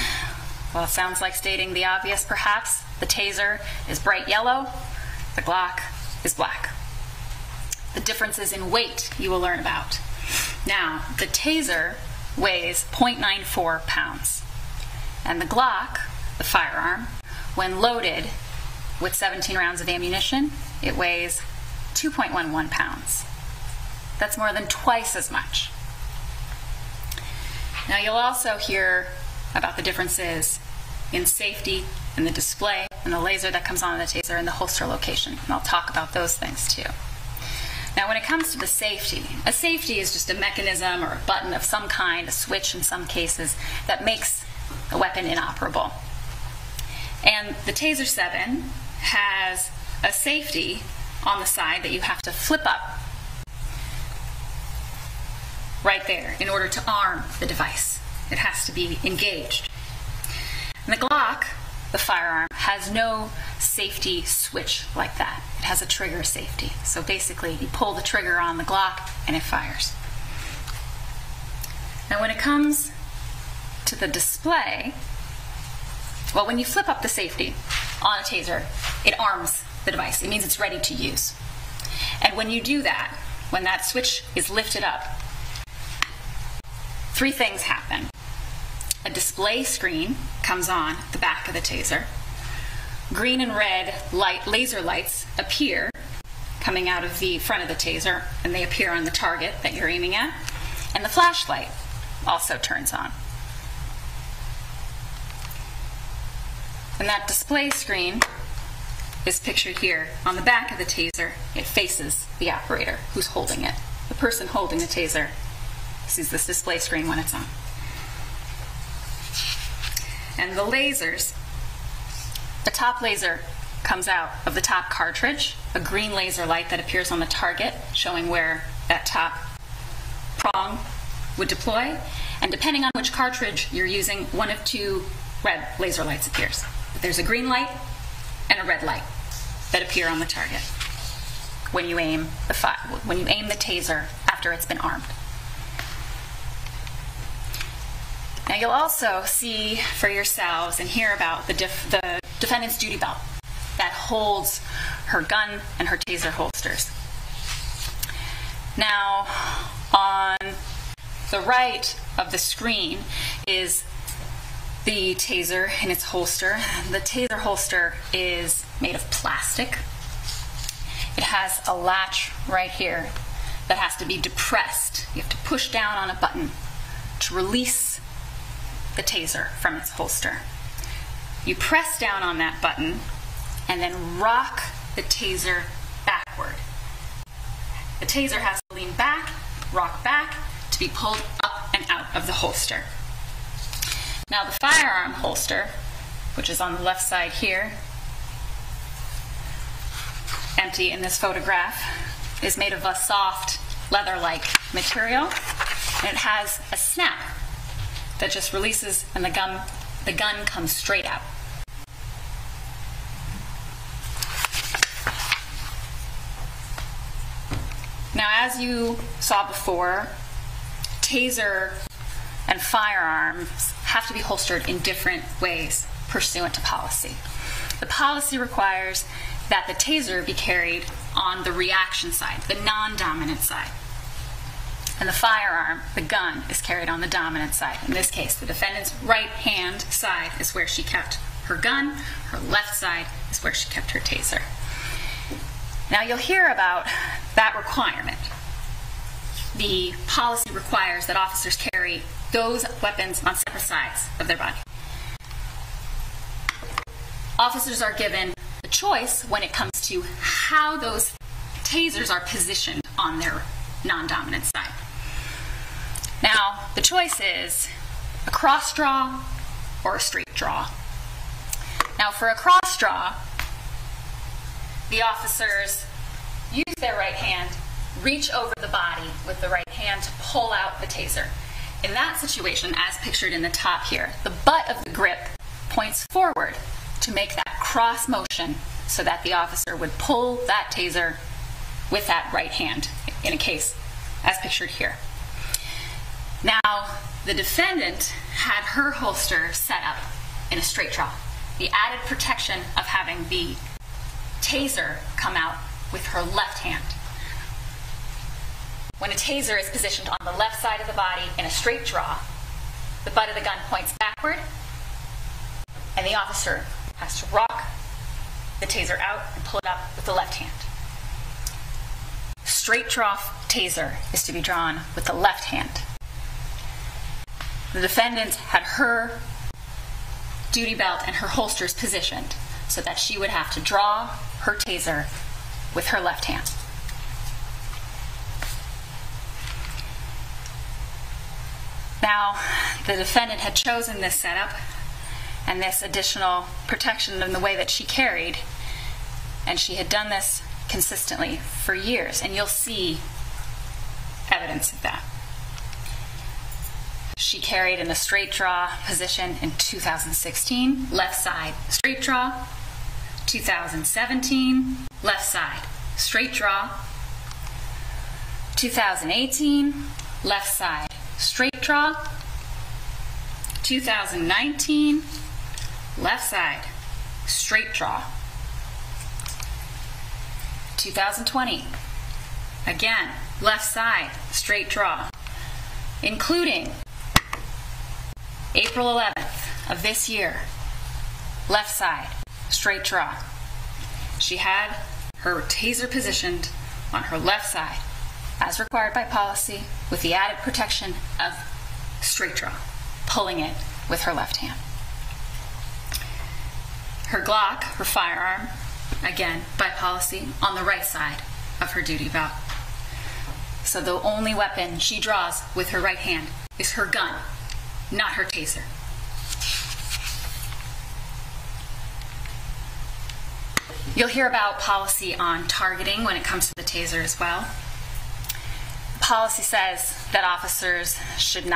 well, it sounds like stating the obvious, perhaps. The taser is bright yellow, the Glock is black. The differences in weight you will learn about. Now, the taser weighs 0.94 pounds, and the Glock, the firearm, when loaded with 17 rounds of ammunition, it weighs 2.11 pounds. That's more than twice as much. Now, you'll also hear about the differences in safety, in the display, and the laser that comes on the taser, and the holster location. And I'll talk about those things too. Now, when it comes to the safety, a safety is just a mechanism or a button of some kind, a switch in some cases, that makes a weapon inoperable. And the Taser 7 has a safety on the side that you have to flip up right there in order to arm the device. It has to be engaged. And the Glock, the firearm, has no safety switch like that. It has a trigger safety. So basically, you pull the trigger on the Glock and it fires. Now, when it comes to the display, well, when you flip up the safety on a taser, it arms the device. It means it's ready to use. And when you do that, when that switch is lifted up, three things happen. A display screen comes on the back of the taser. Green and red laser lights appear coming out of the front of the taser, and they appear on the target that you're aiming at. And the flashlight also turns on. And that display screen is pictured here on the back of the taser. It faces the operator who's holding it. The person holding the taser sees this display screen when it's on. And the lasers, the top laser comes out of the top cartridge, a green laser light that appears on the target showing where that top prong would deploy. And depending on which cartridge you're using, one of two red laser lights appears. But there's a green light and a red light that appear on the target when you aim the taser after it's been armed. Now, you'll also see for yourselves and hear about the defendant's duty belt that holds her gun and her taser holsters. Now, on the right of the screen is the taser in its holster. The taser holster is made of plastic. It has a latch right here that has to be depressed. You have to push down on a button to release the taser from its holster. You press down on that button and then rock the taser backward. The taser has to lean back, rock back, to be pulled up and out of the holster. Now, the firearm holster, which is on the left side here, empty in this photograph, is made of a soft leather-like material, and it has a snap that just releases and the gun comes straight out. Now, as you saw before, taser and firearms have to be holstered in different ways pursuant to policy. The policy requires that the taser be carried on the reaction side, the non-dominant side. And the firearm, the gun, is carried on the dominant side. In this case, the defendant's right hand side is where she kept her gun. Her left side is where she kept her taser. Now, you'll hear about that requirement. The policy requires that officers carry those weapons on separate sides of their body. Officers are given the choice when it comes to how those tasers are positioned on their non-dominant side. Now, the choice is a cross draw or a straight draw. Now, for a cross draw, the officers use their right hand, reach over the body with the right hand to pull out the taser. In that situation, as pictured in the top here, the butt of the grip points forward to make that cross motion so that the officer would pull that taser with that right hand in a case as pictured here. Now, the defendant had her holster set up in a straight draw. The added protection of having the taser come out with her left hand. When a taser is positioned on the left side of the body in a straight draw, the butt of the gun points backward, and the officer has to rock the taser out and pull it up with the left hand. Straight draw taser is to be drawn with the left hand. The defendant had her duty belt and her holsters positioned so that she would have to draw her taser with her left hand. Now, the defendant had chosen this setup and this additional protection in the way that she carried, and she had done this consistently for years, and you'll see evidence of that. She carried in a straight draw position in 2016, left side straight draw. 2017, left side straight draw. 2018, left side straight draw. 2019, left side straight draw. 2020, again, left side straight draw, including April 11th of this year, left side straight draw. She had her taser positioned on her left side, as required by policy, with the added protection of straight draw, pulling it with her left hand. Her Glock, her firearm, again, by policy, on the right side of her duty belt. So the only weapon she draws with her right hand is her gun, not her taser. You'll hear about policy on targeting when it comes to the taser as well. Policy says that officers should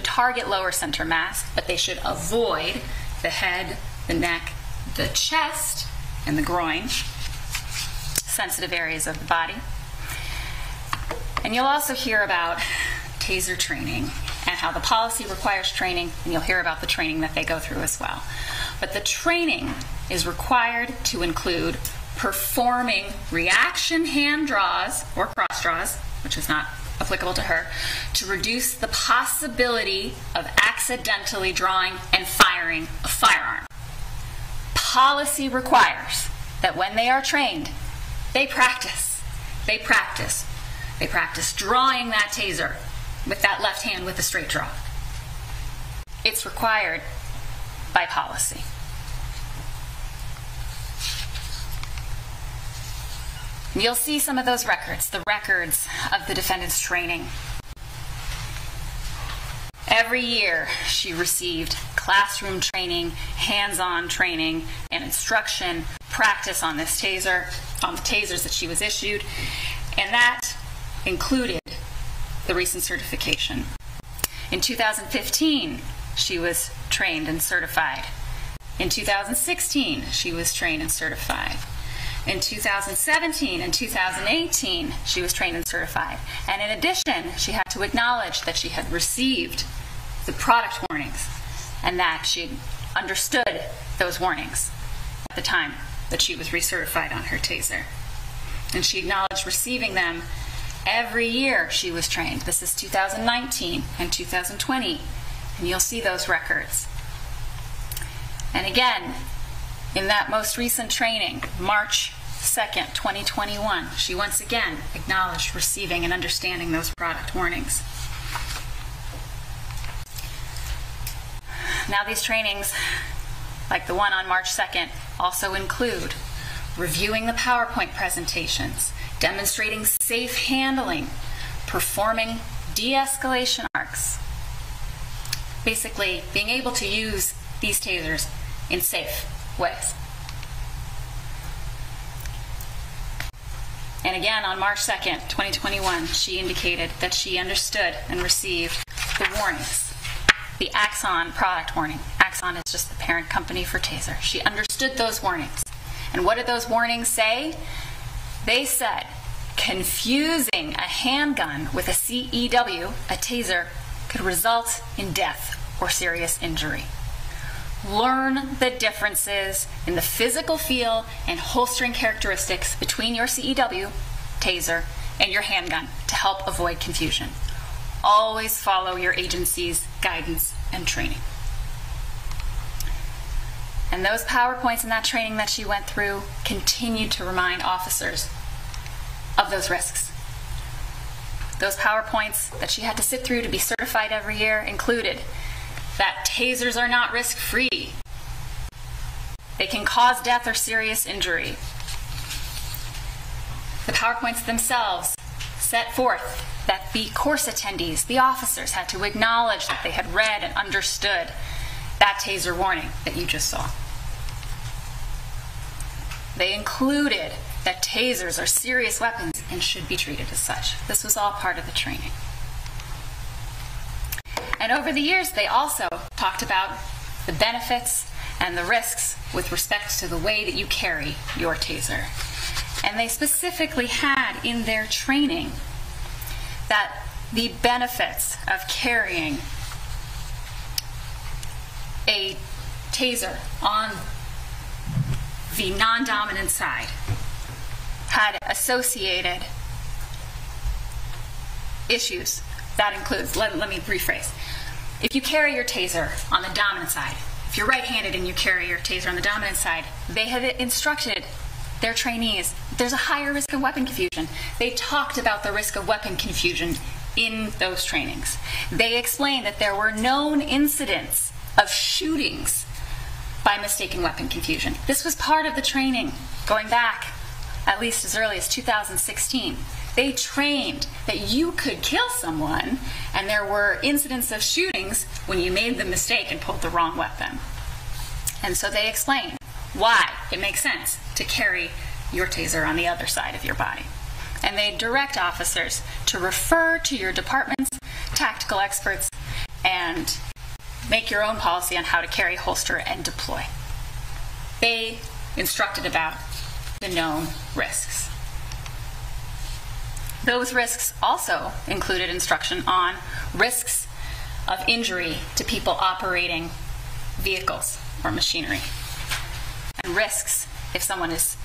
target lower center mass, but they should avoid the head, the neck, the chest, and the groin, sensitive areas of the body. And you'll also hear about taser training and how the policy requires training, and you'll hear about the training that they go through as well. But the training is required to include performing reaction hand draws or cross draws, which is not applicable to her, to reduce the possibility of accidentally drawing and firing a firearm. Policy requires that when they are trained, they practice. They practice drawing that taser with that left hand with a straight draw. It's required by policy. You'll see some of those records, the records of the defendant's training. Every year she received classroom training, hands-on training, and instruction, practice on this taser, on the tasers that she was issued, and that included the recent certification. In 2015, she was trained and certified. In 2016, she was trained and certified. In 2017 and 2018, she was trained and certified. And in addition, she had to acknowledge that she had received the product warnings and that she understood those warnings at the time that she was recertified on her taser. And she acknowledged receiving them every year she was trained. This is 2019 and 2020, and you'll see those records. And again, in that most recent training, March 2nd, 2021, she once again acknowledged receiving and understanding those product warnings. Now these trainings, like the one on March 2nd, also include reviewing the PowerPoint presentations, demonstrating safe handling, performing de-escalation arcs. Basically, being able to use these tasers in safe ways. And again, on March 2nd, 2021, she indicated that she understood and received the warnings. The Axon product warning. Axon is just the parent company for Taser. She understood those warnings. And what did those warnings say? They said, confusing a handgun with a CEW, a taser, could result in death or serious injury. Learn the differences in the physical feel and holstering characteristics between your CEW, taser, and your handgun to help avoid confusion. Always follow your agency's guidance and training. And those PowerPoints in that training that she went through continue to remind officers of those risks. Those PowerPoints that she had to sit through to be certified every year included that tasers are not risk-free. They can cause death or serious injury. The PowerPoints themselves set forth that the course attendees, the officers, had to acknowledge that they had read and understood that taser warning that you just saw. They included that tasers are serious weapons and should be treated as such. This was all part of the training. And over the years, they also talked about the benefits and the risks with respect to the way that you carry your taser. And they specifically had in their training that the benefits of carrying a taser on the non-dominant side had associated issues. That includes, let me rephrase. If you carry your taser on the dominant side, if you're right-handed and you carry your taser on the dominant side, they have instructed their trainees there's a higher risk of weapon confusion. They talked about the risk of weapon confusion in those trainings. They explained that there were known incidents of shootings by mistaken weapon confusion. This was part of the training going back at least as early as 2016. They trained that you could kill someone, and there were incidents of shootings when you made the mistake and pulled the wrong weapon. And so they explained why it makes sense to carry your taser on the other side of your body. And they direct officers to refer to your department's tactical experts and make your own policy on how to carry, holster, and deploy. They instructed about the known risks. Those risks also included instruction on risks of injury to people operating vehicles or machinery, and risks if someone is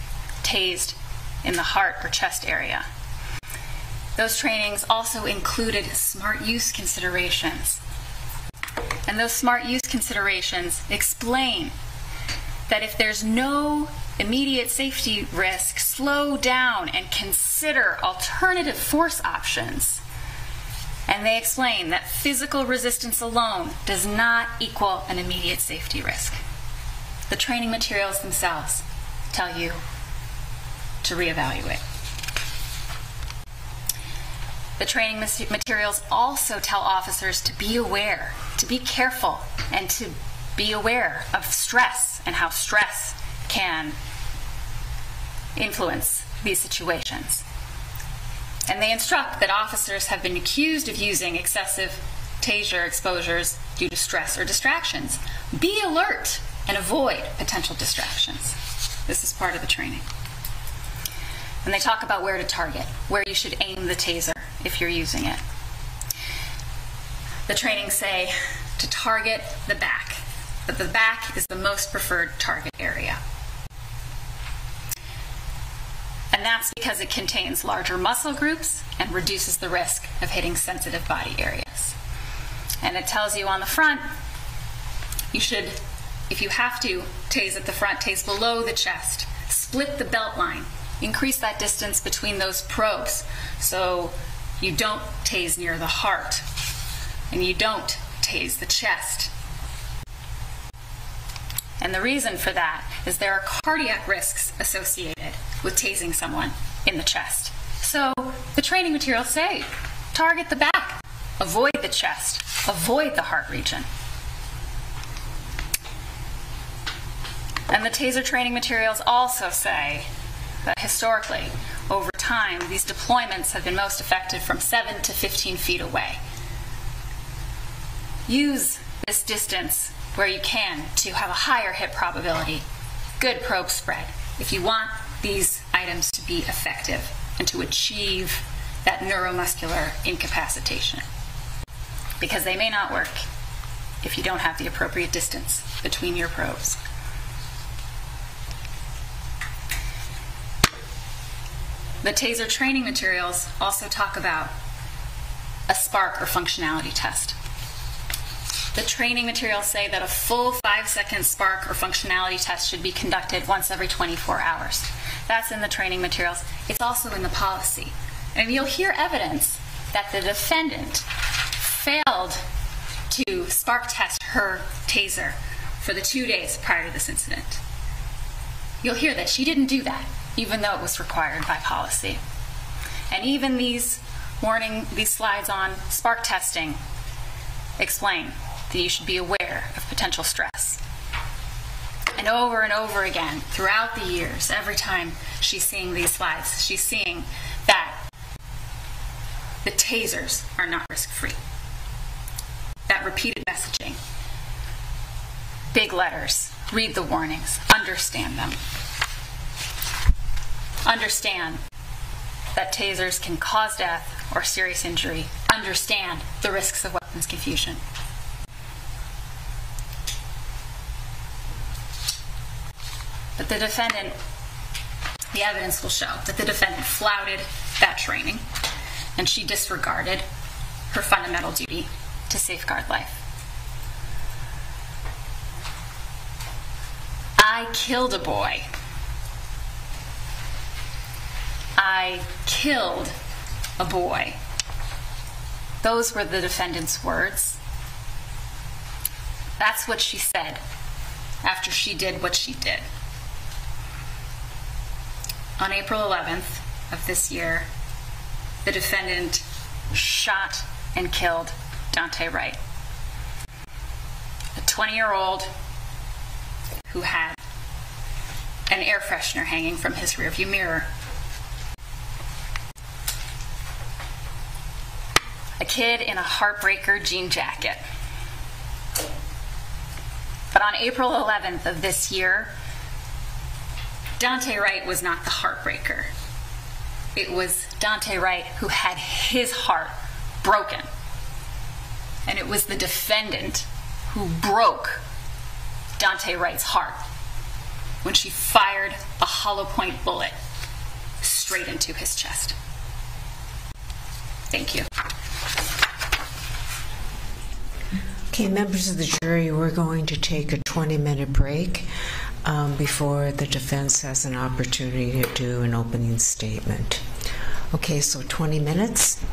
tased in the heart or chest area. Those trainings also included smart use considerations. And those smart use considerations explain that if there's no immediate safety risk, slow down and consider alternative force options. And they explain that physical resistance alone does not equal an immediate safety risk. The training materials themselves tell you to reevaluate. The training materials also tell officers to be aware, to be careful, and to be aware of stress and how stress can influence these situations. And they instruct that officers have been accused of using excessive taser exposures due to stress or distractions. Be alert and avoid potential distractions. This is part of the training. And they talk about where to target, where you should aim the taser if you're using it. The trainings say to target the back, that the back is the most preferred target area. And that's because it contains larger muscle groups and reduces the risk of hitting sensitive body areas. And it tells you on the front, you should, if you have to, tase at the front, tase below the chest, split the belt line, increase that distance between those probes so you don't tase near the heart and you don't tase the chest. And the reason for that is there are cardiac risks associated with tasing someone in the chest. So the training materials say, target the back, avoid the chest, avoid the heart region. And the taser training materials also say that historically, over time, these deployments have been most effective from 7 to 15 feet away. Use this distance where you can to have a higher hit probability, good probe spread, if you want these items to be effective and to achieve that neuromuscular incapacitation. because they may not work if you don't have the appropriate distance between your probes. The TASER training materials also talk about a spark or functionality test. The training materials say that a full 5-second spark or functionality test should be conducted once every 24 hours. That's in the training materials. It's also in the policy. And you'll hear evidence that the defendant failed to spark test her TASER for the 2 days prior to this incident. You'll hear that she didn't do that, even though it was required by policy. And even these slides on spark testing explain that you should be aware of potential stress. And over again, throughout the years, every time she's seeing these slides, she's seeing that the TASERs are not risk-free. That repeated messaging. Big letters. Read the warnings. Understand them. Understand that TASERs can cause death or serious injury. Understand the risks of weapons confusion. But the evidence will show that the defendant flouted that training, and she disregarded her fundamental duty to safeguard life. I killed a boy. I killed a boy. Those were the defendant's words. That's what she said after she did what she did. On April 11th of this year, the defendant shot and killed Daunte Wright, a 20-year-old who had an air freshener hanging from his rearview mirror. A kid in a Heartbreaker jean jacket. But on April 11th of this year, Daunte Wright was not the heartbreaker. It was Daunte Wright who had his heart broken. And it was the defendant who broke Daunte Wright's heart when she fired a hollow point bullet straight into his chest. Thank you. Okay, members of the jury, we're going to take a 20-minute break before the defense has an opportunity to do an opening statement. Okay, so 20 minutes.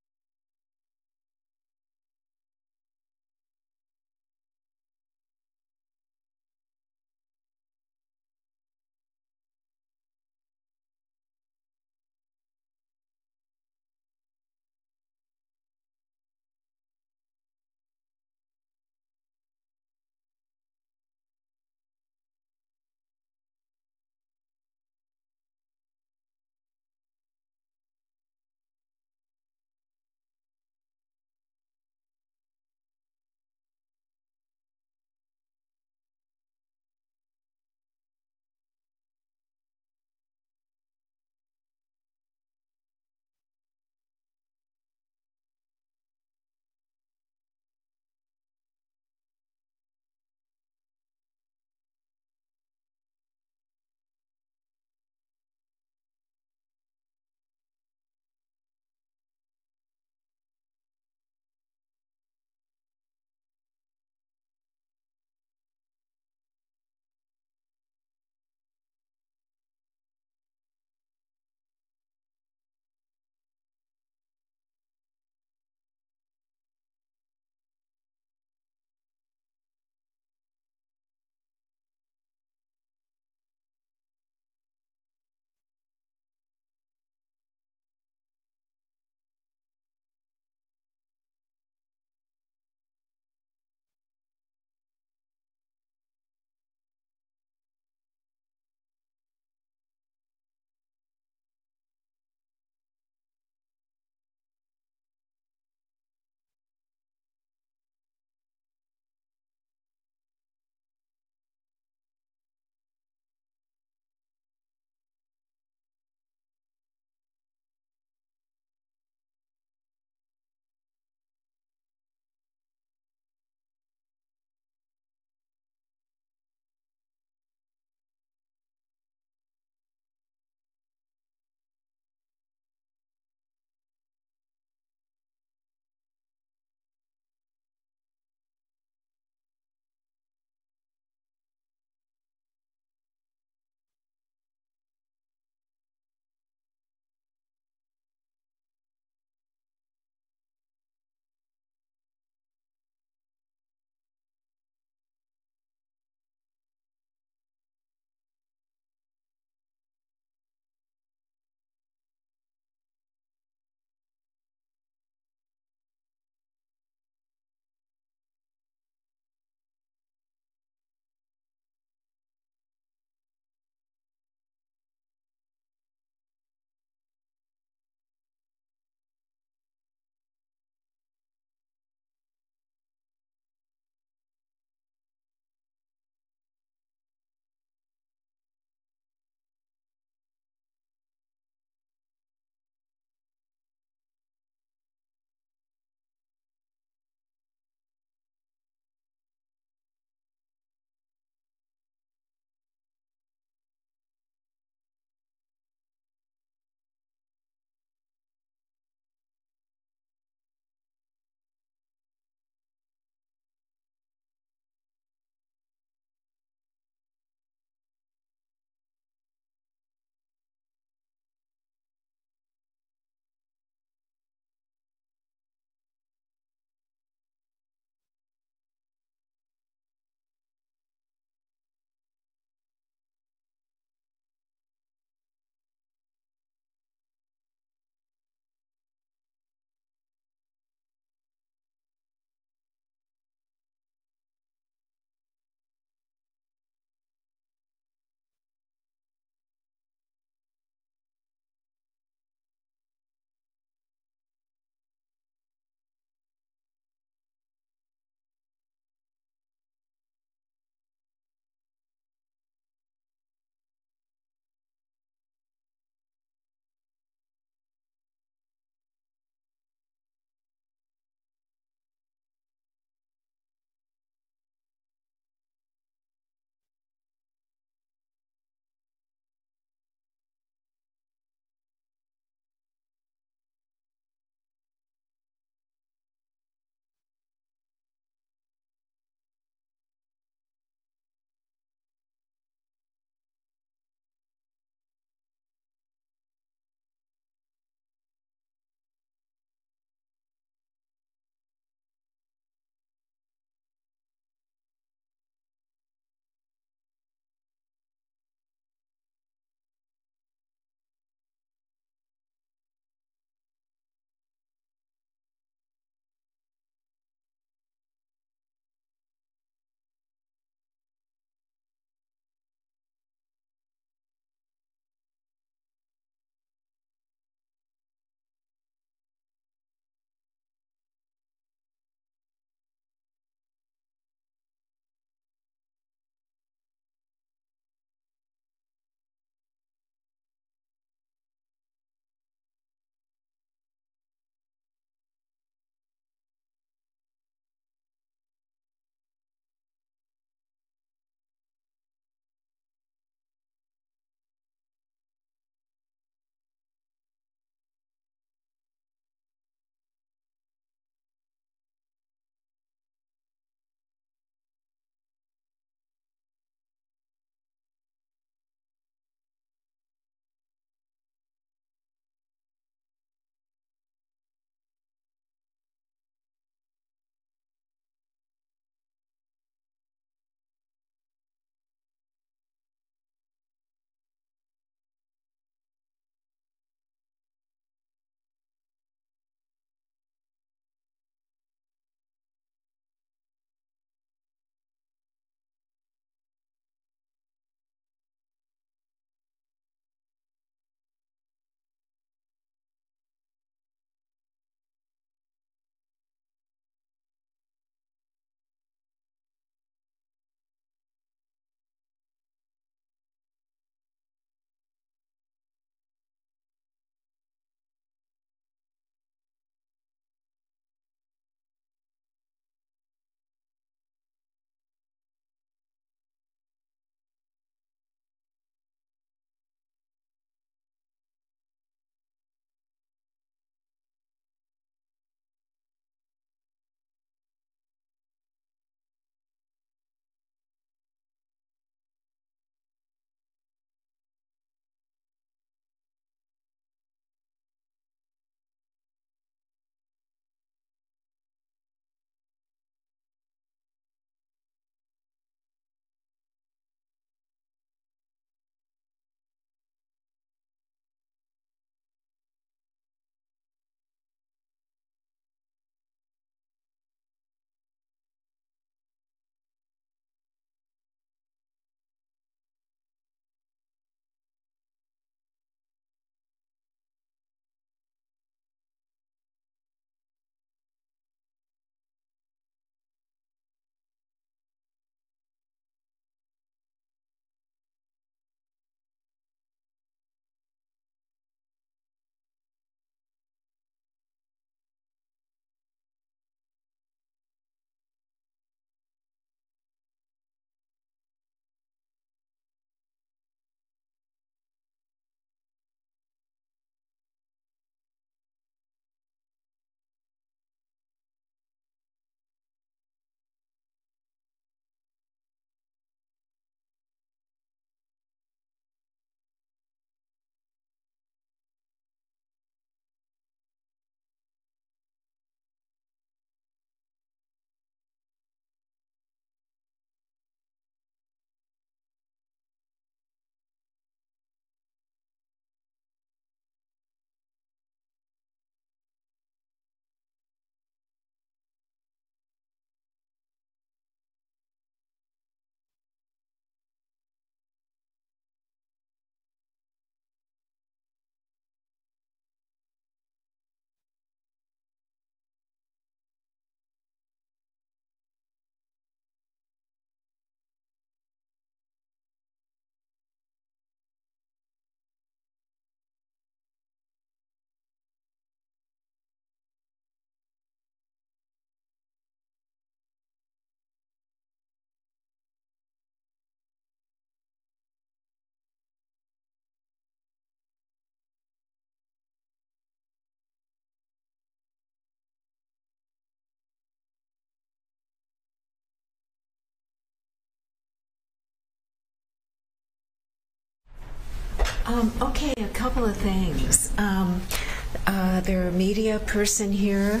Okay, a couple of things. There are a media person here.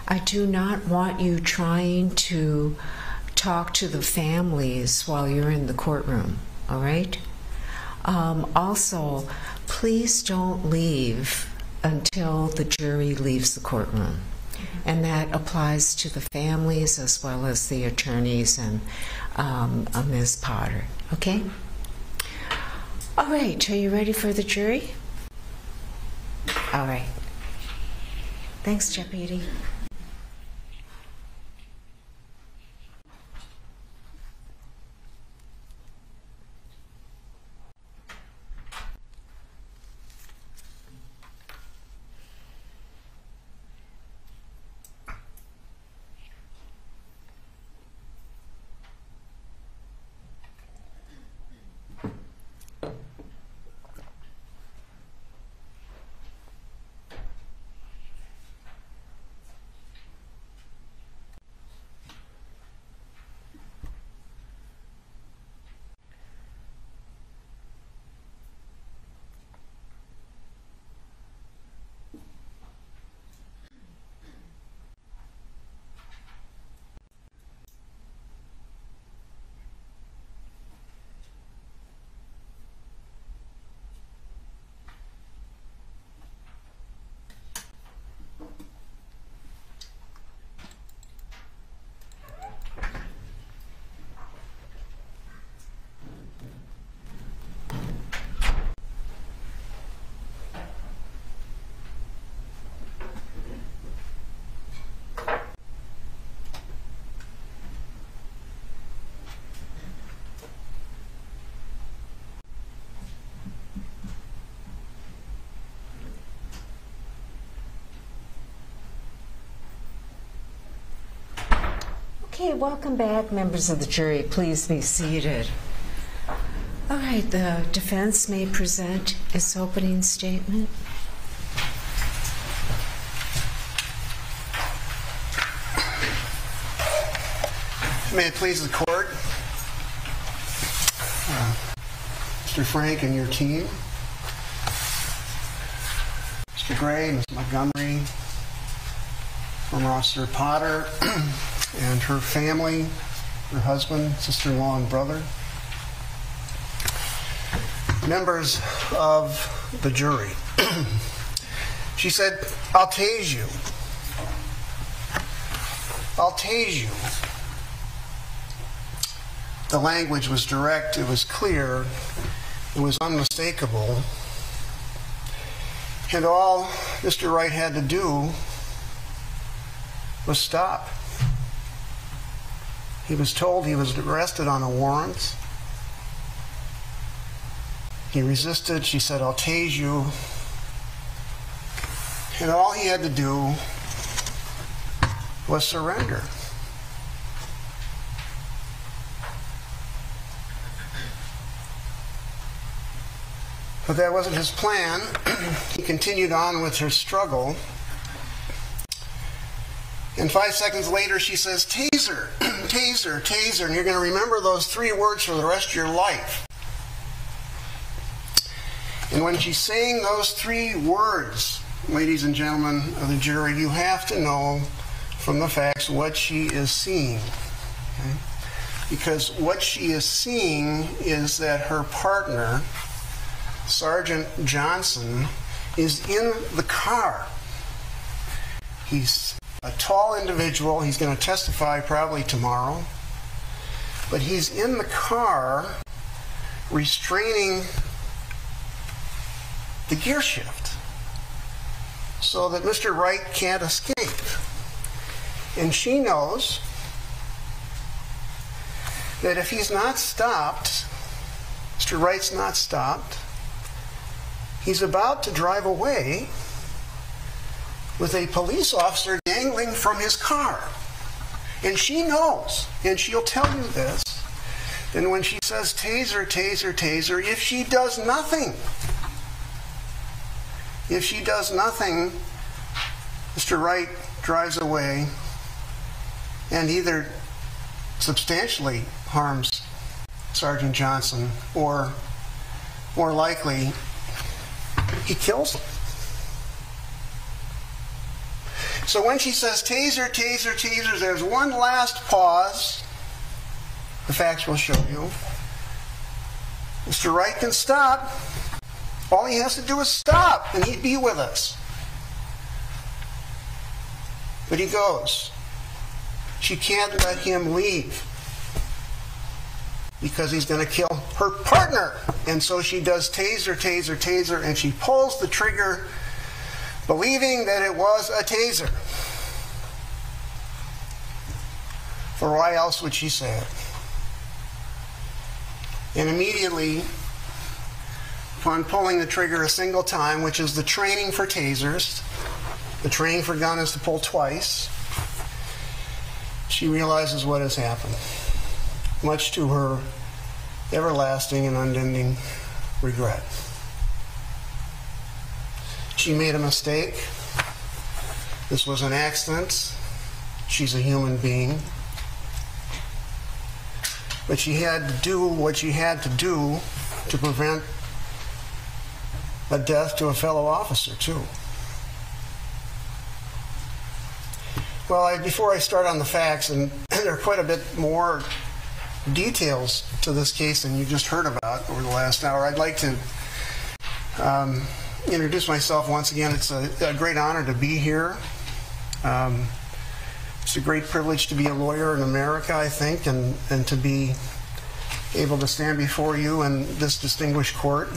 I do not want you trying to talk to the families while you're in the courtroom, all right? Also, please don't leave until the jury leaves the courtroom. And that applies to the families as well as the attorneys and Ms. Potter, okay? All right, are you ready for the jury? All right. Thanks, Deputy. Okay, welcome back, members of the jury. Please be seated. All right, the defense may present its opening statement. May it please the court, Mr. Frank and your team, Mr. Gray, Ms. Montgomery, former Officer Potter, and her family, her husband, sister-in-law, and brother, members of the jury. She said, "I'll tase you. I'll tase you." The language was direct, it was clear, it was unmistakable. And all Mr. Wright had to do was stop. He was told he was arrested on a warrant. He resisted. She said, "I'll tase you." And all he had to do was surrender. But that wasn't his plan. He continued on with her struggle. And 5 seconds later, she says, "Taser, taser, taser." And you're going to remember those 3 words for the rest of your life. And when she's saying those 3 words, ladies and gentlemen of the jury, you have to know from the facts what she is seeing. Okay? Because what she is seeing is that her partner, Sergeant Johnson, is in the car. He's a tall individual. He's going to testify probably tomorrow. But he's in the car restraining the gear shift so that Mr. Wright can't escape. And she knows that if he's not stopped, Mr. Wright's not stopped, he's about to drive away with a police officer dangling from his car. And she knows, and she'll tell you this, and when she says taser, taser, taser, if she does nothing, Mr. Wright drives away and either substantially harms Sergeant Johnson or more likely he kills them. So when she says taser, taser, taser, there's one last pause. The facts will show you. Mr. Wright can stop. All he has to do is stop, and he'd be with us. But he goes. She can't let him leave because he's going to kill her partner. And so she does taser, taser, taser, and she pulls the trigger believing that it was a taser. For why else would she say it? And immediately, upon pulling the trigger a single time, which is the training for tasers, the training for gun is to pull twice, she realizes what has happened, much to her everlasting and unending regret. She made a mistake. This was an accident. She's a human being. But she had to do what she had to do to prevent a death to a fellow officer, too. Well, before I start on the facts, and there are quite a bit more details to this case than you just heard about over the last hour, I'd like to introduce myself once again. It's a great honor to be here. It's a great privilege to be a lawyer in America, I think, and to be able to stand before you in this distinguished court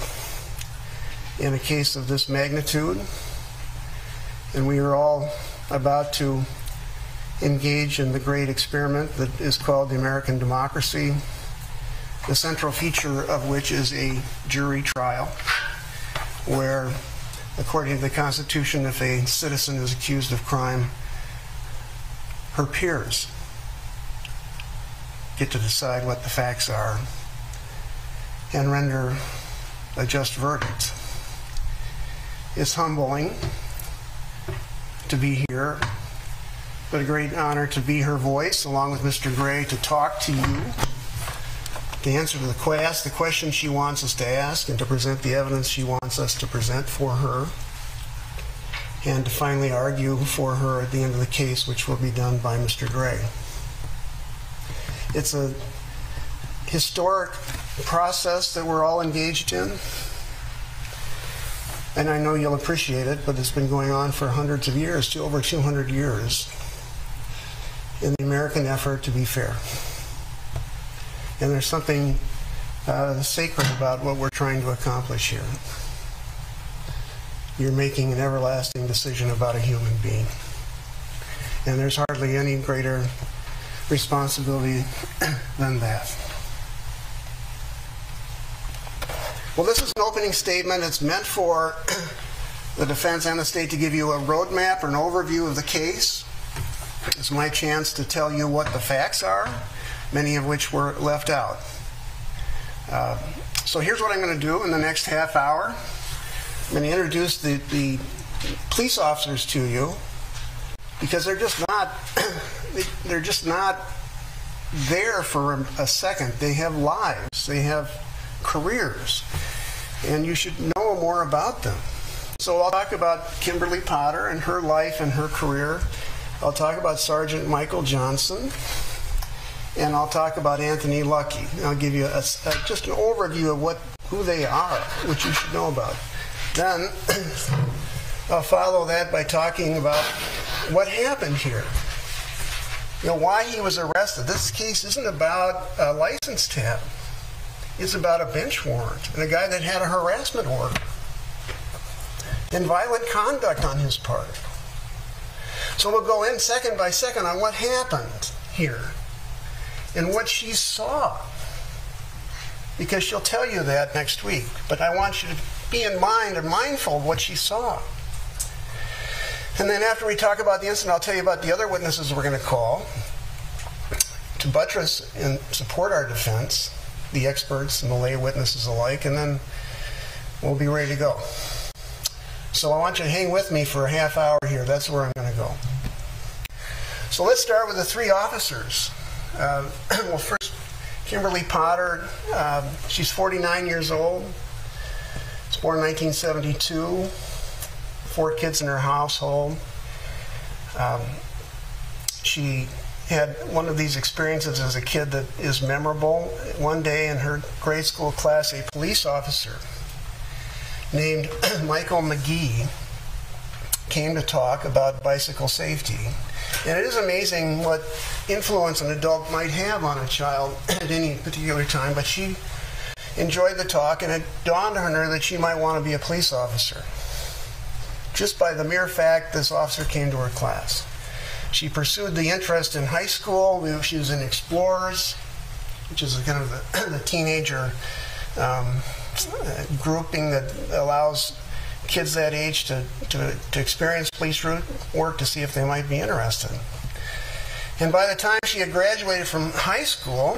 in a case of this magnitude. And we are all about to engage in the great experiment that is called the American democracy, the central feature of which is a jury trial, where, according to the Constitution, if a citizen is accused of crime, her peers get to decide what the facts are and render a just verdict. It's humbling to be here, but a great honor to be her voice, along with Mr. Gray, to talk to you, to answer to the question she wants us to ask, and to present the evidence she wants us to present for her, and to finally argue for her at the end of the case, which will be done by Mr. Gray. It's a historic process that we're all engaged in, and I know you'll appreciate it, but it's been going on for hundreds of years, to over 200 years, in the American effort to be fair. And there's something sacred about what we're trying to accomplish here. You're making an everlasting decision about a human being. And there's hardly any greater responsibility than that. Well, this is an opening statement. It's meant for the defense and the state to give you a roadmap or an overview of the case. It's my chance to tell you what the facts are, many of which were left out. So here's what I'm going to do in the next half hour. I'm going to introduce the police officers to you, because they're just not there for a second. They have lives, they have careers, and you should know more about them. So I'll talk about Kimberly Potter and her life and her career. I'll talk about Sergeant Michael Johnson, and I'll talk about Anthony Lucky. I'll give you just an overview of who they are, which you should know about. Then I'll follow that by talking about what happened here. Why he was arrested. This case isn't about a license tab. It's about a bench warrant and a guy that had a harassment order and violent conduct on his part. So we'll go in second by second on what happened here and what she saw, because she'll tell you that next week. But I want you to be in mind and mindful of what she saw. And then after we talk about the incident, I'll tell you about the other witnesses we're going to call to buttress and support our defense, the experts and the lay witnesses alike, and then we'll be ready to go. So I want you to hang with me for a half hour here. That's where I'm going to go. So let's start with the three officers. Well, first, Kimberly Potter. She's 49 years old. born in 1972, 4 kids in her household. She had one of these experiences as a kid that is memorable. One day in her grade school class, a police officer named Michael McGee came to talk about bicycle safety. And it is amazing what influence an adult might have on a child at any particular time, but she enjoyed the talk, and it dawned on her that she might want to be a police officer. Just by the mere fact this officer came to her class. She pursued the interest in high school. She was in Explorers, which is kind of the teenager grouping that allows kids that age to experience police work to see if they might be interested. And by the time she had graduated from high school,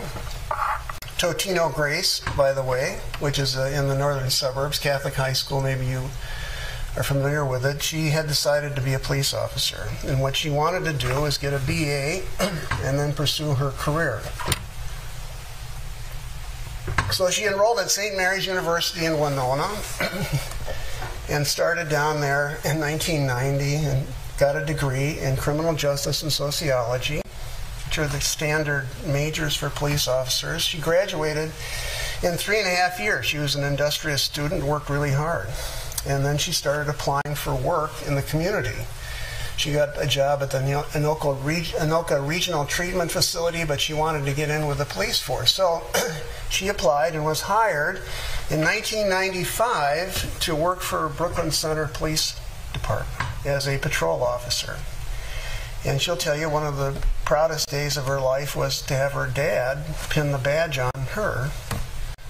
Totino Grace, by the way, which is in the northern suburbs, Catholic high school, maybe you are familiar with it, she had decided to be a police officer. And what she wanted to do is get a BA and then pursue her career. So she enrolled at St. Mary's University in Winona and started down there in 1990 and got a degree in criminal justice and sociology, which are the standard majors for police officers. She graduated in 3.5 years. She was an industrious student, worked really hard. And then she started applying for work in the community. She got a job at the Anoka Regional Treatment Facility, but she wanted to get in with the police force. So she applied and was hired in 1995 to work for Brooklyn Center Police Department as a patrol officer. And she'll tell you one of the proudest days of her life was to have her dad pin the badge on her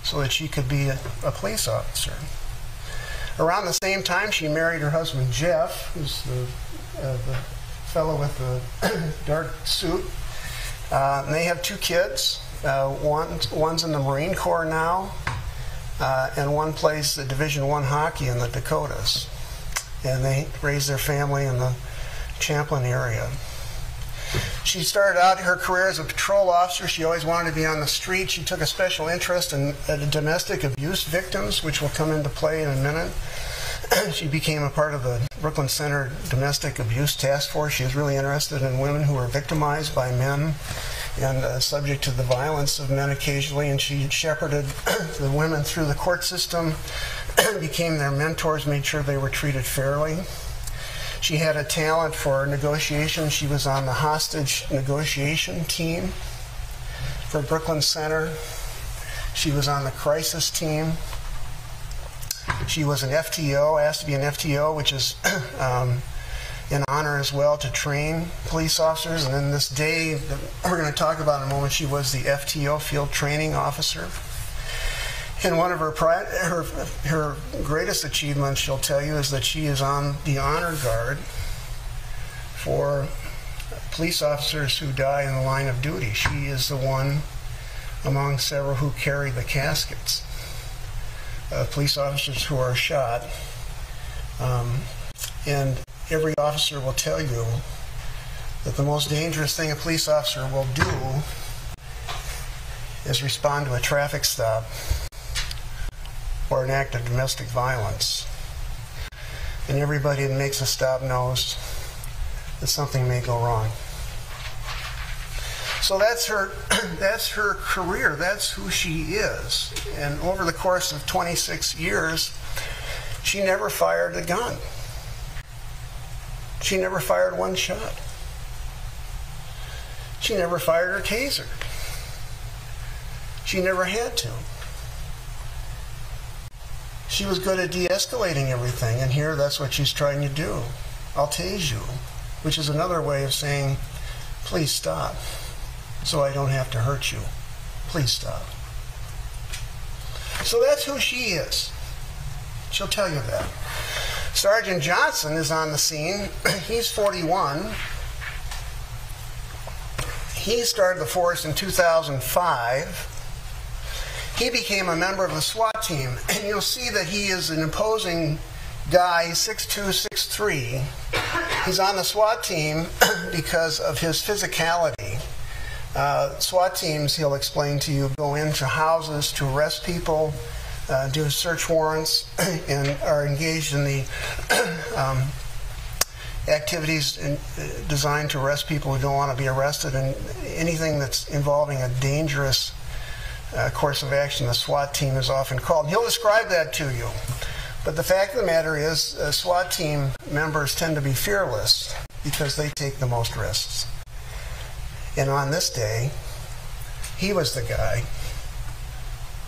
so that she could be a police officer. Around the same time, she married her husband, Jeff, who's the fellow with the dark suit. And they have 2 kids. One's in the Marine Corps now, and one plays the Division I hockey in the Dakotas. And they raise their family in the Champlin area. She started out her career as a patrol officer. She always wanted to be on the street. She took a special interest in domestic abuse victims, which will come into play in a minute. She became a part of the Brooklyn Center Domestic Abuse Task Force. She was really interested in women who were victimized by men and subject to the violence of men occasionally, and she shepherded the women through the court system, became their mentors, made sure they were treated fairly. She had a talent for negotiation. She was on the hostage negotiation team for Brooklyn Center. She was on the crisis team. She was an FTO, asked to be an FTO, which is an honor as well to train police officers. And then this day that we're going to talk about in a moment, she was the FTO field training officer. And one of her greatest achievements, she'll tell you, is that she is on the honor guard for police officers who die in the line of duty. She is the one among several who carry the caskets of police officers who are shot. And every officer will tell you that the most dangerous thing a police officer will do is respond to a traffic stop or an act of domestic violence. And everybody that makes a stop knows that something may go wrong. So that's her career. That's who she is. And over the course of 26 years, she never fired a gun. She never fired one shot. She never fired her taser. She never had to. She was good at de-escalating everything, and here that's what she's trying to do. I'll tase you, which is another way of saying, please stop, so I don't have to hurt you. Please stop. So that's who she is. She'll tell you that. Sergeant Johnson is on the scene. He's 41. He started the force in 2005. He became a member of the SWAT team, and you'll see that he is an imposing guy, 6'2", 6'3". He's on the SWAT team because of his physicality. SWAT teams, he'll explain to you, go into houses to arrest people, do search warrants and are engaged in the activities designed to arrest people who don't want to be arrested, and anything that's involving a dangerous course of action, the SWAT team is often called. He'll describe that to you. But the fact of the matter is, SWAT team members tend to be fearless because they take the most risks. And on this day, he was the guy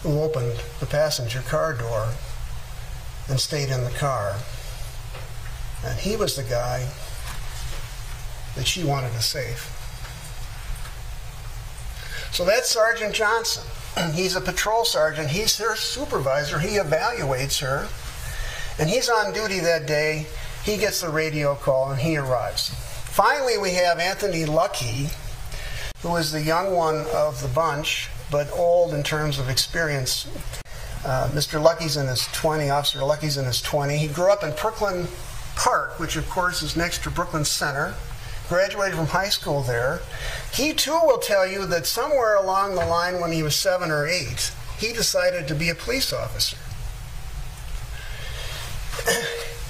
who opened the passenger car door and stayed in the car. And he was the guy that she wanted to save. So that's Sergeant Johnson. He's a patrol sergeant. He's her supervisor. He evaluates her. And he's on duty that day. He gets the radio call and he arrives. Finally, we have Anthony Lucky, who is the young one of the bunch, but old in terms of experience. Mr. Lucky's in his 20s. Officer Lucky's in his 20s. He grew up in Brooklyn Park, which of course is next to Brooklyn Center. Graduated from high school there. He too will tell you that somewhere along the line when he was 7 or 8, he decided to be a police officer.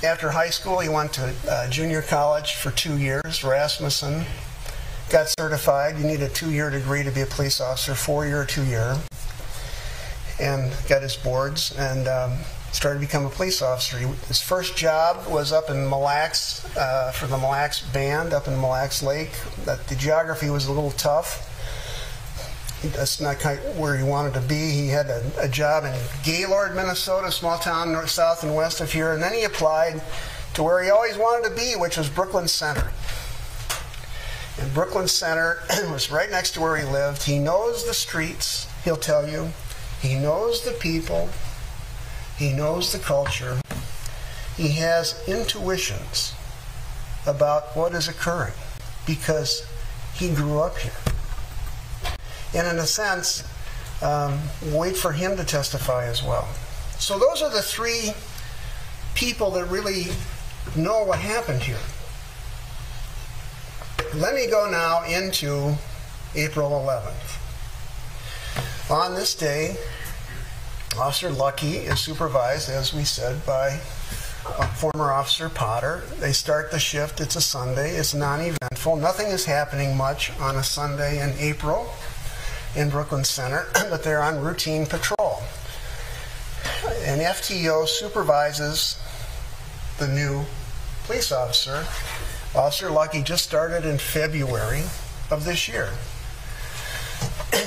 After high school, he went to junior college for 2 years, Rasmussen. Got certified. You need a 2-year degree to be a police officer, 4-year or 2-year. And got his boards and started to become a police officer. His first job was up in Mille Lacs for the Mille Lacs band up in Mille Lacs Lake. The geography was a little tough. That's not quite where he wanted to be. He had a job in Gaylord, Minnesota, small town north, south, and west of here. And then he applied to where he always wanted to be, which was Brooklyn Center. And Brooklyn Center was right next to where he lived. He knows the streets, he'll tell you. He knows the people. He knows the culture. He has intuitions about what is occurring because he grew up here. And in a sense, wait for him to testify as well. So those are the 3 people that really know what happened here. Let me go now into April 11th. On this day, Officer Lucky is supervised, as we said, by former Officer Potter. They start the shift. It's a Sunday. It's non-eventful. Nothing is happening much on a Sunday in April in Brooklyn Center, but they're on routine patrol. An FTO supervises the new police officer. Officer Lucky just started in February of this year.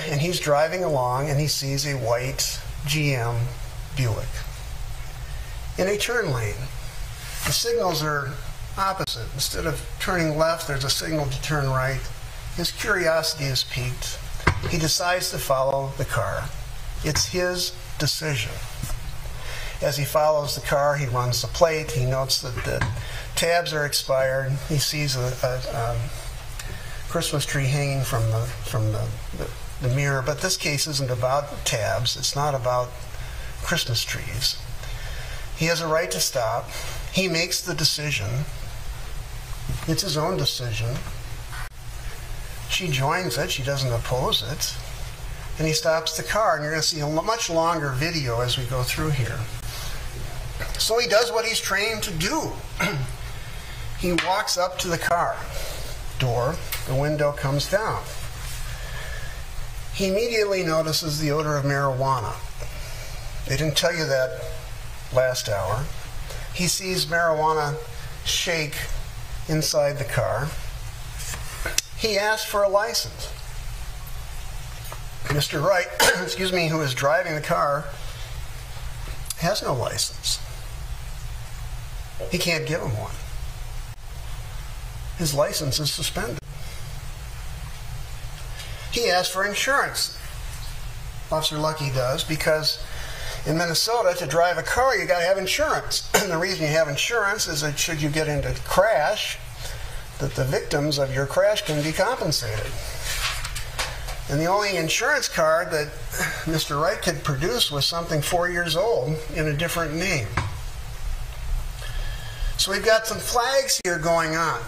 And he's driving along and he sees a white GM Buick in a turn lane. The signals are opposite. Instead of turning left, there's a signal to turn right. His curiosity is piqued. He decides to follow the car. It's his decision. As he follows the car, he runs the plate. He notes that the tabs are expired. He sees a Christmas tree hanging from the mirror. But this case isn't about tabs. It's not about Christmas trees. He has a right to stop. He makes the decision. It's his own decision. She joins it. She doesn't oppose it. And he stops the car. And you're going to see a much longer video as we go through here. So he does what he's trained to do. He walks up to the car door. The window comes down. He immediately notices the odor of marijuana. They didn't tell you that last hour. He sees marijuana shake inside the car. He asks for a license. Mr. Wright, excuse me, who is driving the car, has no license. He can't give him one. His license is suspended. He asks for insurance. Officer Lucky does, because in Minnesota, to drive a car, you got to have insurance. And the reason you have insurance is that should you get into a crash, that the victims of your crash can be compensated. And the only insurance card that Mr. Wright could produce was something 4 years old in a different name. So we've got some flags here going on.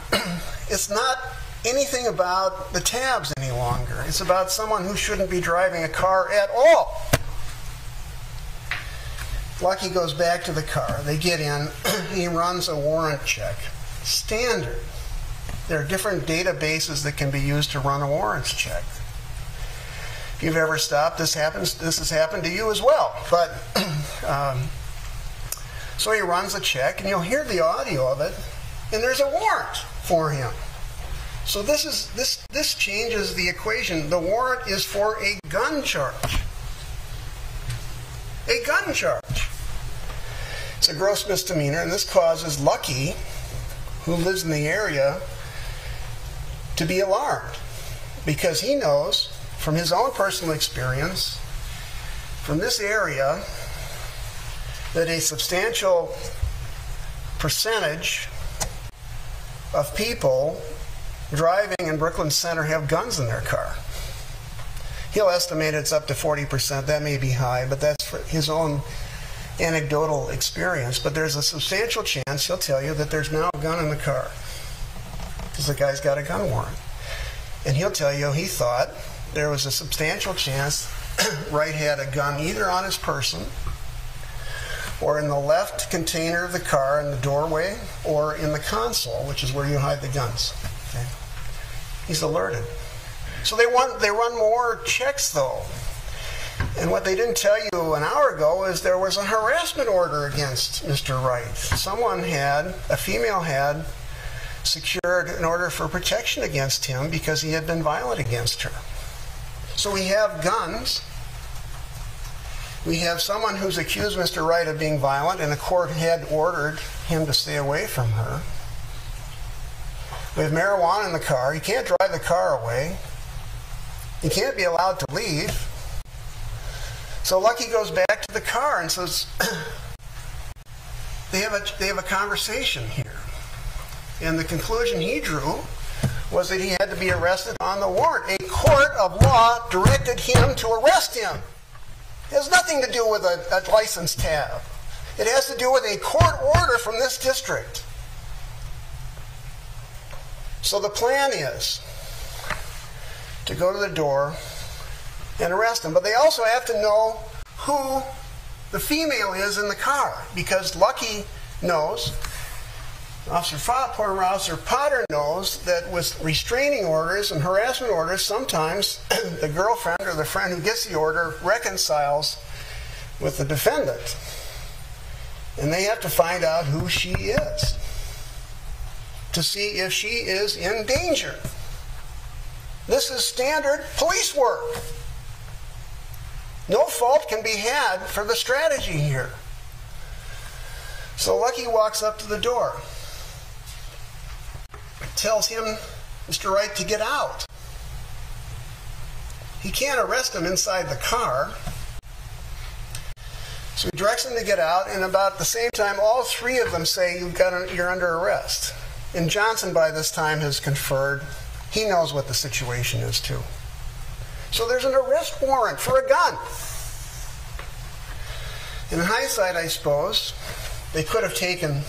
It's not anything about the tabs any longer. It's about someone who shouldn't be driving a car at all. Lucky goes back to the car. They get in. He runs a warrant check. Standard. There are different databases that can be used to run a warrants check. If you've ever stopped, this has happened to you as well. But so he runs a check, and you'll hear the audio of it, and there's a warrant for him. So this changes the equation. The warrant is for a gun charge. A gun charge. It's a gross misdemeanor, and this causes Lucky, who lives in the area, to be alarmed, because he knows from his own personal experience from this area that a substantial percentage of people driving in Brooklyn Center have guns in their car. He'll estimate it's up to 40%. That may be high, but that's for his own anecdotal experience. But there's a substantial chance, he'll tell you, that there's now a gun in the car because the guy's got a gun warrant. And he'll tell you he thought there was a substantial chance Wright had a gun either on his person or in the left container of the car in the doorway or in the console, which is where you hide the guns. Okay? He's alerted. So they run more checks, though. And what they didn't tell you an hour ago is there was a harassment order against Mr. Wright. A female had secured an order for protection against him because he had been violent against her. So we have guns. We have someone who's accused Mr. Wright of being violent, and the court had ordered him to stay away from her. We have marijuana in the car. He can't drive the car away. He can't be allowed to leave. So Lucky goes back to the car and says, they have a conversation here. And the conclusion he drew was that he had to be arrested on the warrant. A court of law directed him to arrest him. It has nothing to do with a license tab. It has to do with a court order from this district. So the plan is to go to the door and arrest him. But they also have to know who the female is in the car, because Lucky knows, Officer Potter knows that with restraining orders and harassment orders, sometimes the girlfriend or the friend who gets the order reconciles with the defendant. And they have to find out who she is to see if she is in danger. This is standard police work. No fault can be had for the strategy here. So Lucky walks up to the door, tells him, Mr. Wright, to get out. He can't arrest him inside the car. So he directs him to get out, and about the same time, all three of them say, you're under arrest. And Johnson, by this time, has conferred. He knows what the situation is, too. So there's an arrest warrant for a gun. In hindsight, I suppose, they could have taken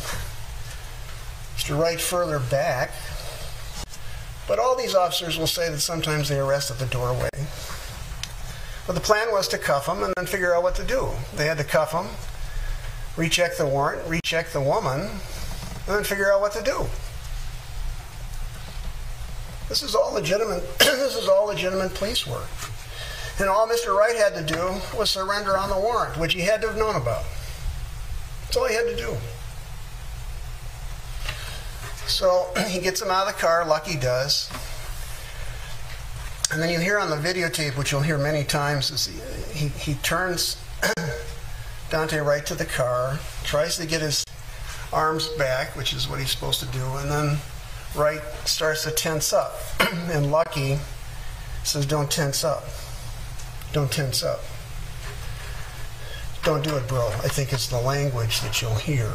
Mr. Wright further back. But all these officers will say that sometimes they arrest at the doorway. But the plan was to cuff him and then figure out what to do. They had to cuff him, recheck the warrant, recheck the woman, and then figure out what to do. This is all legitimate. This is all legitimate police work. And all Mr. Wright had to do was surrender on the warrant, which he had to have known about. That's all he had to do. So he gets him out of the car, Lucky does. And then you hear on the videotape, which you'll hear many times, is he turns Dante Wright to the car, tries to get his arms back, which is what he's supposed to do, and then Wright starts to tense up. And Lucky says, don't tense up. Don't tense up. Don't do it, bro. I think it's the language that you'll hear.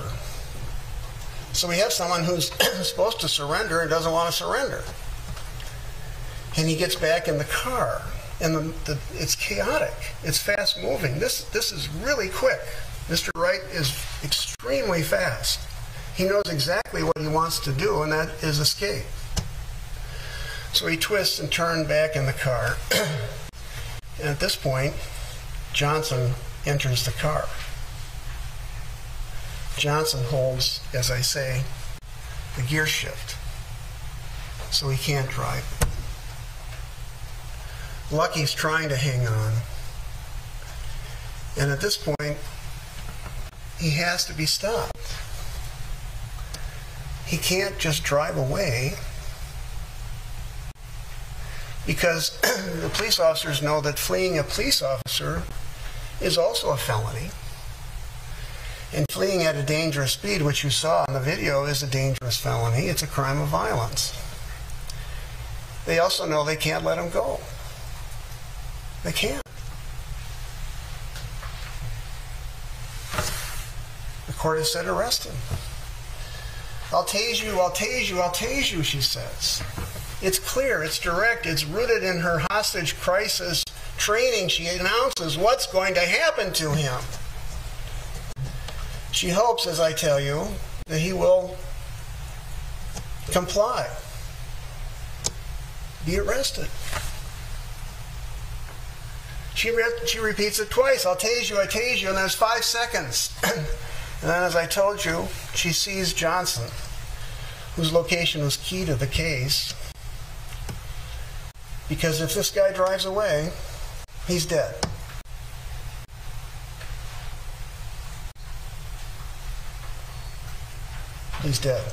So we have someone who's supposed to surrender and doesn't want to surrender. And he gets back in the car, and it's chaotic. It's fast moving. This is really quick. Mr. Wright is extremely fast. He knows exactly what he wants to do, and that is escape. So he twists and turns back in the car. And at this point, Johnson enters the car. Johnson holds, as I say, the gear shift, so he can't drive. Lucky's trying to hang on, and at this point, he has to be stopped. He can't just drive away, because the police officers know that fleeing a police officer is also a felony. And fleeing at a dangerous speed, which you saw in the video, is a dangerous felony. It's a crime of violence. They also know they can't let him go. They can't. The court has said arrest him. I'll tase you, I'll tase you, I'll tase you, she says. It's clear, it's direct, it's rooted in her hostage crisis training. She announces what's going to happen to him. She hopes, as I tell you, that he will comply, be arrested. She repeats it twice. I'll tase you, I tase you, and there's 5 seconds. And then, as I told you, she sees Johnson, whose location was key to the case, because if this guy drives away, he's dead. He's dead.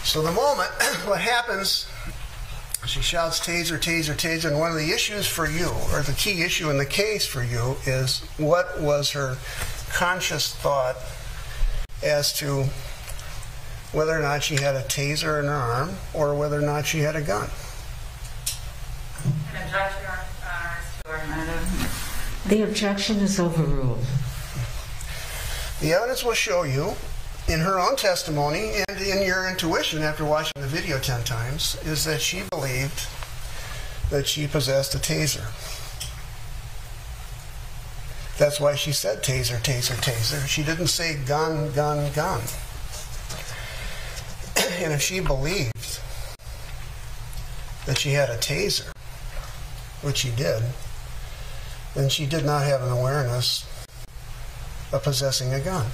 So the moment, what happens, she shouts, taser, taser, taser, and one of the issues for you, or the key issue in the case for you, is what was her conscious thought as to whether or not she had a taser in her arm, or whether or not she had a gun. The objection is overruled. The evidence will show you, in her own testimony and in your intuition after watching the video 10 times, is that she believed that she possessed a taser. That's why she said taser, taser, taser. She didn't say gun, gun, gun. And if she believed that she had a taser, which she did, then she did not have an awareness of possessing a gun.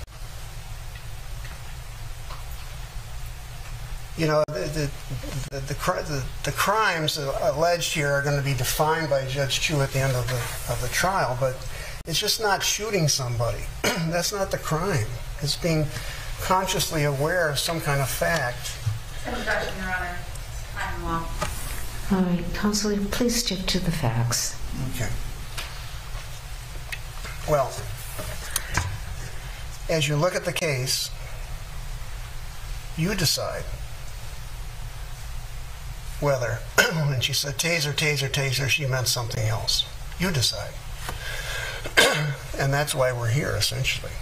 You know, the crimes alleged here are going to be defined by Judge Chu at the end of the trial, but it's just not shooting somebody. That's not the crime. It's being consciously aware of some kind of fact. Objection, Your Honor. I'm wrong. All right, Counselor, please stick to the facts. Okay. Well, as you look at the case, you decide whether, when she said taser, taser, taser, she meant something else. You decide. And that's why we're here, essentially.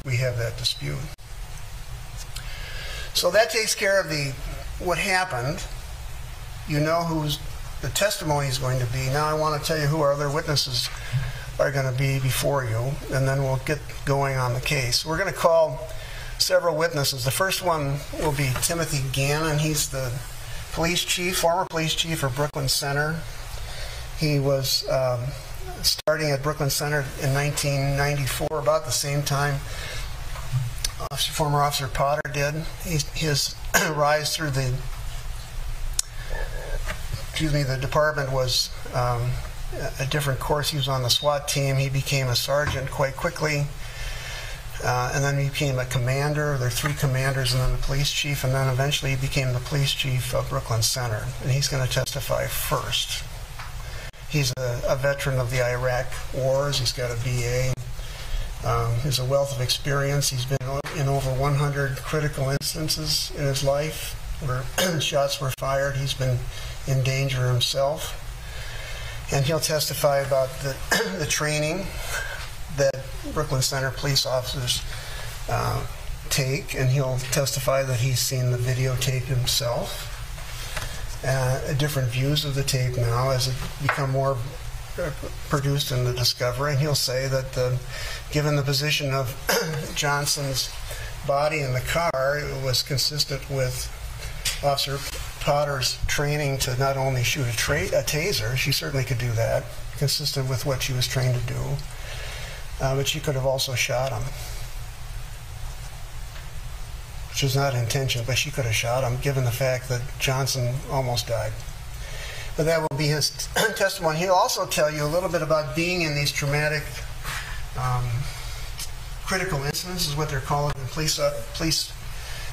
We have that dispute. So that takes care of what happened. You know who's the testimony is going to be. Now I want to tell you who our other witnesses are going to be before you, and then we'll get going on the case. We're going to call several witnesses. The first one will be Timothy Gannon. He's the police chief, former police chief of Brooklyn Center. He was starting at Brooklyn Center in 1994, about the same time former Officer Potter did. His rise through the department was a different course. He was on the SWAT team. He became a sergeant quite quickly, and then he became a commander. There are 3 commanders and then the police chief, and then eventually he became the police chief of Brooklyn Center, and he's going to testify first. He's a veteran of the Iraq wars. He's got a BA. He's a wealth of experience. He's been in over 100 critical instances in his life where shots were fired. He's been in danger himself. And he'll testify about the training that Brooklyn Center police officers take, and he'll testify that he's seen the videotape himself. Different views of the tape now as it become more produced in the discovery, and he'll say that given the position of Johnson's body in the car, it was consistent with Officer Potter's training to not only shoot a taser, she certainly could do that, consistent with what she was trained to do, but she could have also shot him. which was not intentional, but she could have shot him, given the fact that Johnson almost died. But that will be his testimony. He'll also tell you a little bit about being in these traumatic, critical incidents, is what they're called in police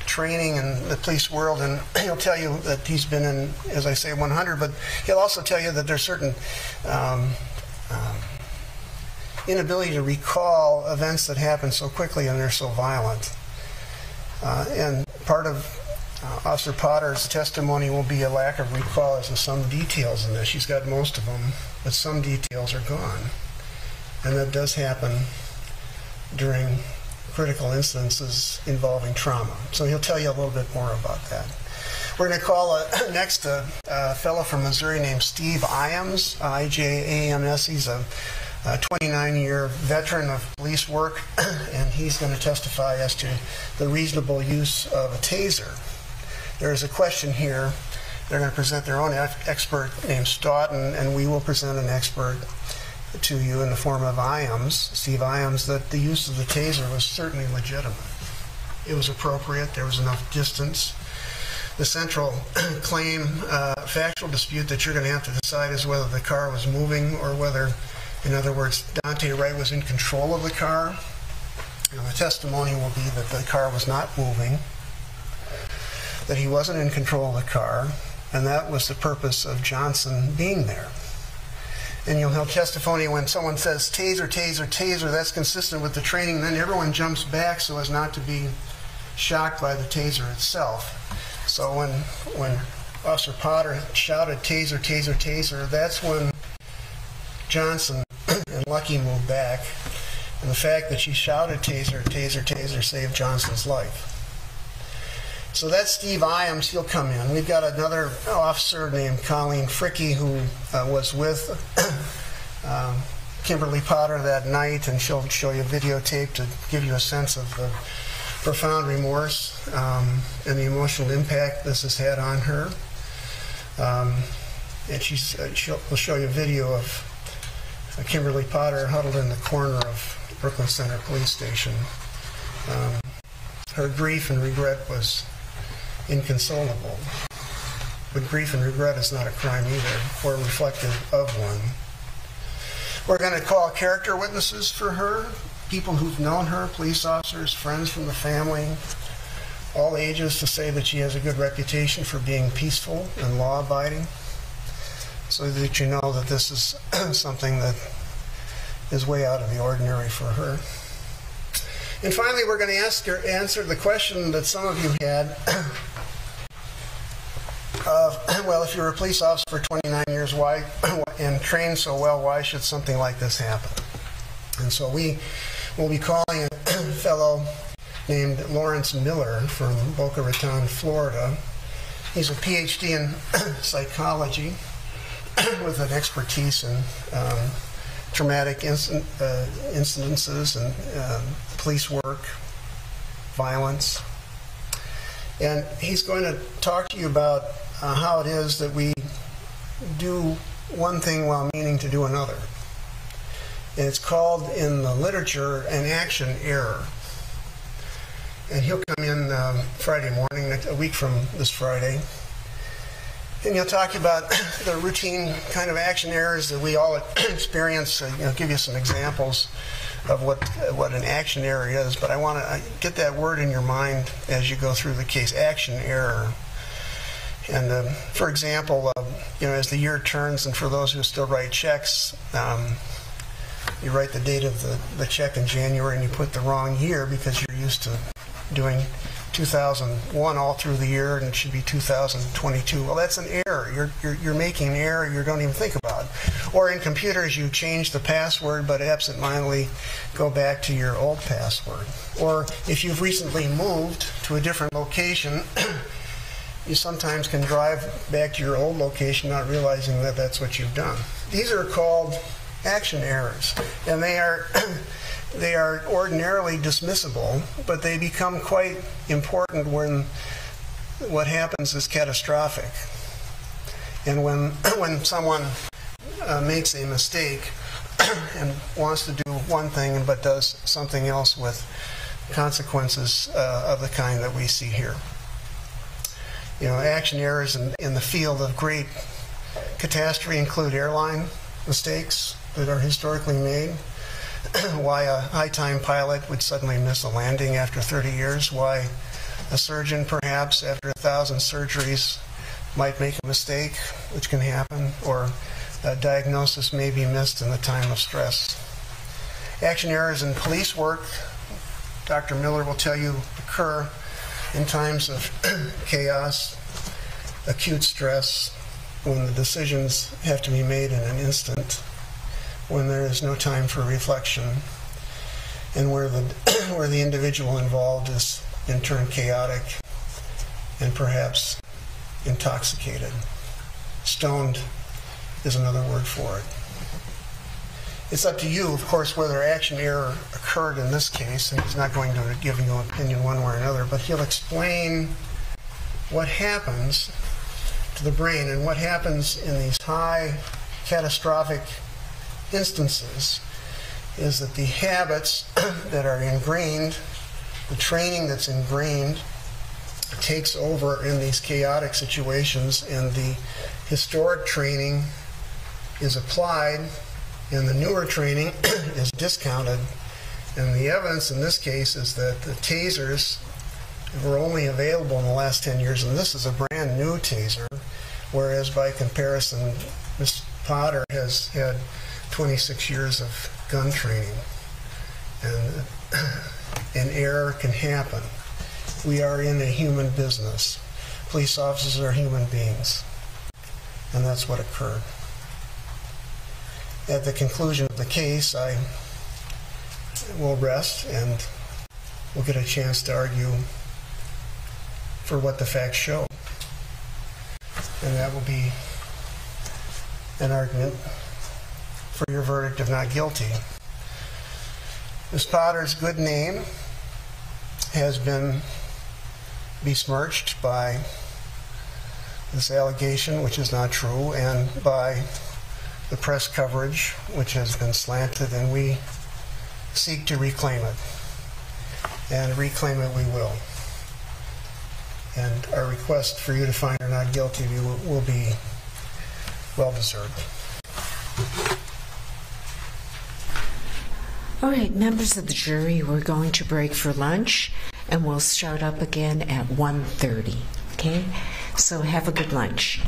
training and the police world. And he'll tell you that he's been in, as I say, 100, but he'll also tell you that there's certain inability to recall events that happen so quickly and they're so violent. And part of Officer Potter's testimony will be a lack of recall as to some details in this. She's got most of them, but some details are gone. And that does happen during critical instances involving trauma. So he'll tell you a little bit more about that. We're going to call next a fellow from Missouri named Steve Iams, I-J-A-M-S. He's a 29-year veteran of police work, and he's going to testify as to the reasonable use of a taser. There is a question here. They're going to present their own expert named Stoughton, and we will present an expert to you in the form of Iams, Steve Iams, that the use of the taser was certainly legitimate. It was appropriate. There was enough distance. The central claim, factual dispute that you're going to have to decide is whether the car was moving or whether, in other words, Dante Wright was in control of the car. And the testimony will be that the car was not moving, that he wasn't in control of the car, and that was the purpose of Johnson being there. And you'll have testimony when someone says taser, taser, taser, that's consistent with the training, then everyone jumps back so as not to be shocked by the taser itself. So when Officer Potter shouted taser, taser, taser, that's when Johnson and Lucky moved back. And the fact that she shouted taser, taser, taser saved Johnson's life. So that's Steve Iams. He'll come in. We've got another officer named Colleen Fricke who was with Kimberly Potter that night, and she'll show you a videotape to give you a sense of the profound remorse and the emotional impact this has had on her. And she'll show you a video of Kimberly Potter huddled in the corner of Brooklyn Center Police Station. Her grief and regret was inconsolable. But grief and regret is not a crime either, or reflective of one. We're going to call character witnesses for her, people who've known her, police officers, friends from the family, all ages, to say that she has a good reputation for being peaceful and law-abiding, so that you know that this is something that is way out of the ordinary for her. And finally, we're going to answer the question that some of you had of, well, if you're a police officer for 29 years, why, and trained so well, why should something like this happen? And so we will be calling a fellow named Lawrence Miller from Boca Raton, Florida. He's a PhD in psychology with an expertise in traumatic incidences and police work, violence. And he's going to talk to you about how it is that we do one thing while meaning to do another. And it's called in the literature an action error. And he'll come in Friday morning, a week from this Friday. And he'll talk about the routine kind of action errors that we all experience. Give you some examples of what an action error is. But I want to get that word in your mind as you go through the case, action error. And for example, as the year turns, and for those who still write checks, you write the date of the check in January and you put the wrong year because you're used to doing 2001 all through the year, and it should be 2022. Well, that's an error. You're making an error you don't even think about. Or in computers, you change the password, but absentmindedly go back to your old password. Or if you've recently moved to a different location, you sometimes can drive back to your old location not realizing that that's what you've done. These are called action errors, and they are ordinarily dismissible, but they become quite important when what happens is catastrophic. And when someone makes a mistake and wants to do one thing but does something else with consequences of the kind that we see here. You know, action errors in the field of great catastrophe include airline mistakes that are historically made, why a high-time pilot would suddenly miss a landing after 30 years, why a surgeon perhaps after 1,000 surgeries might make a mistake, which can happen, or a diagnosis may be missed in the time of stress. Action errors in police work, Dr. Miller will tell you, occur in times of chaos, acute stress, when the decisions have to be made in an instant, when there is no time for reflection, and where the individual involved is in turn chaotic and perhaps intoxicated. Stoned is another word for it. It's up to you, of course, whether action error occurred in this case, and he's not going to give you an opinion one way or another, but he'll explain what happens to the brain and what happens in these high catastrophic instances is that the habits that are ingrained, the training that's ingrained, takes over in these chaotic situations, and the historic training is applied and the newer training is discounted. And the evidence in this case is that the tasers were only available in the last 10 years, and this is a brand new taser, whereas by comparison, Ms. Potter has had 26 years of gun training. And an error can happen. We are in a human business. Police officers are human beings. And that's what occurred. At the conclusion of the case, I will rest and we'll get a chance to argue for what the facts show. And that will be an argument for your verdict of not guilty. Ms. Potter's good name has been besmirched by this allegation, which is not true, and by the press coverage, which has been slanted, and we seek to reclaim it. And reclaim it we will. And our request for you to find her not guilty will be well deserved. All right, members of the jury, we're going to break for lunch, and we'll start up again at 1:30. Okay? So have a good lunch.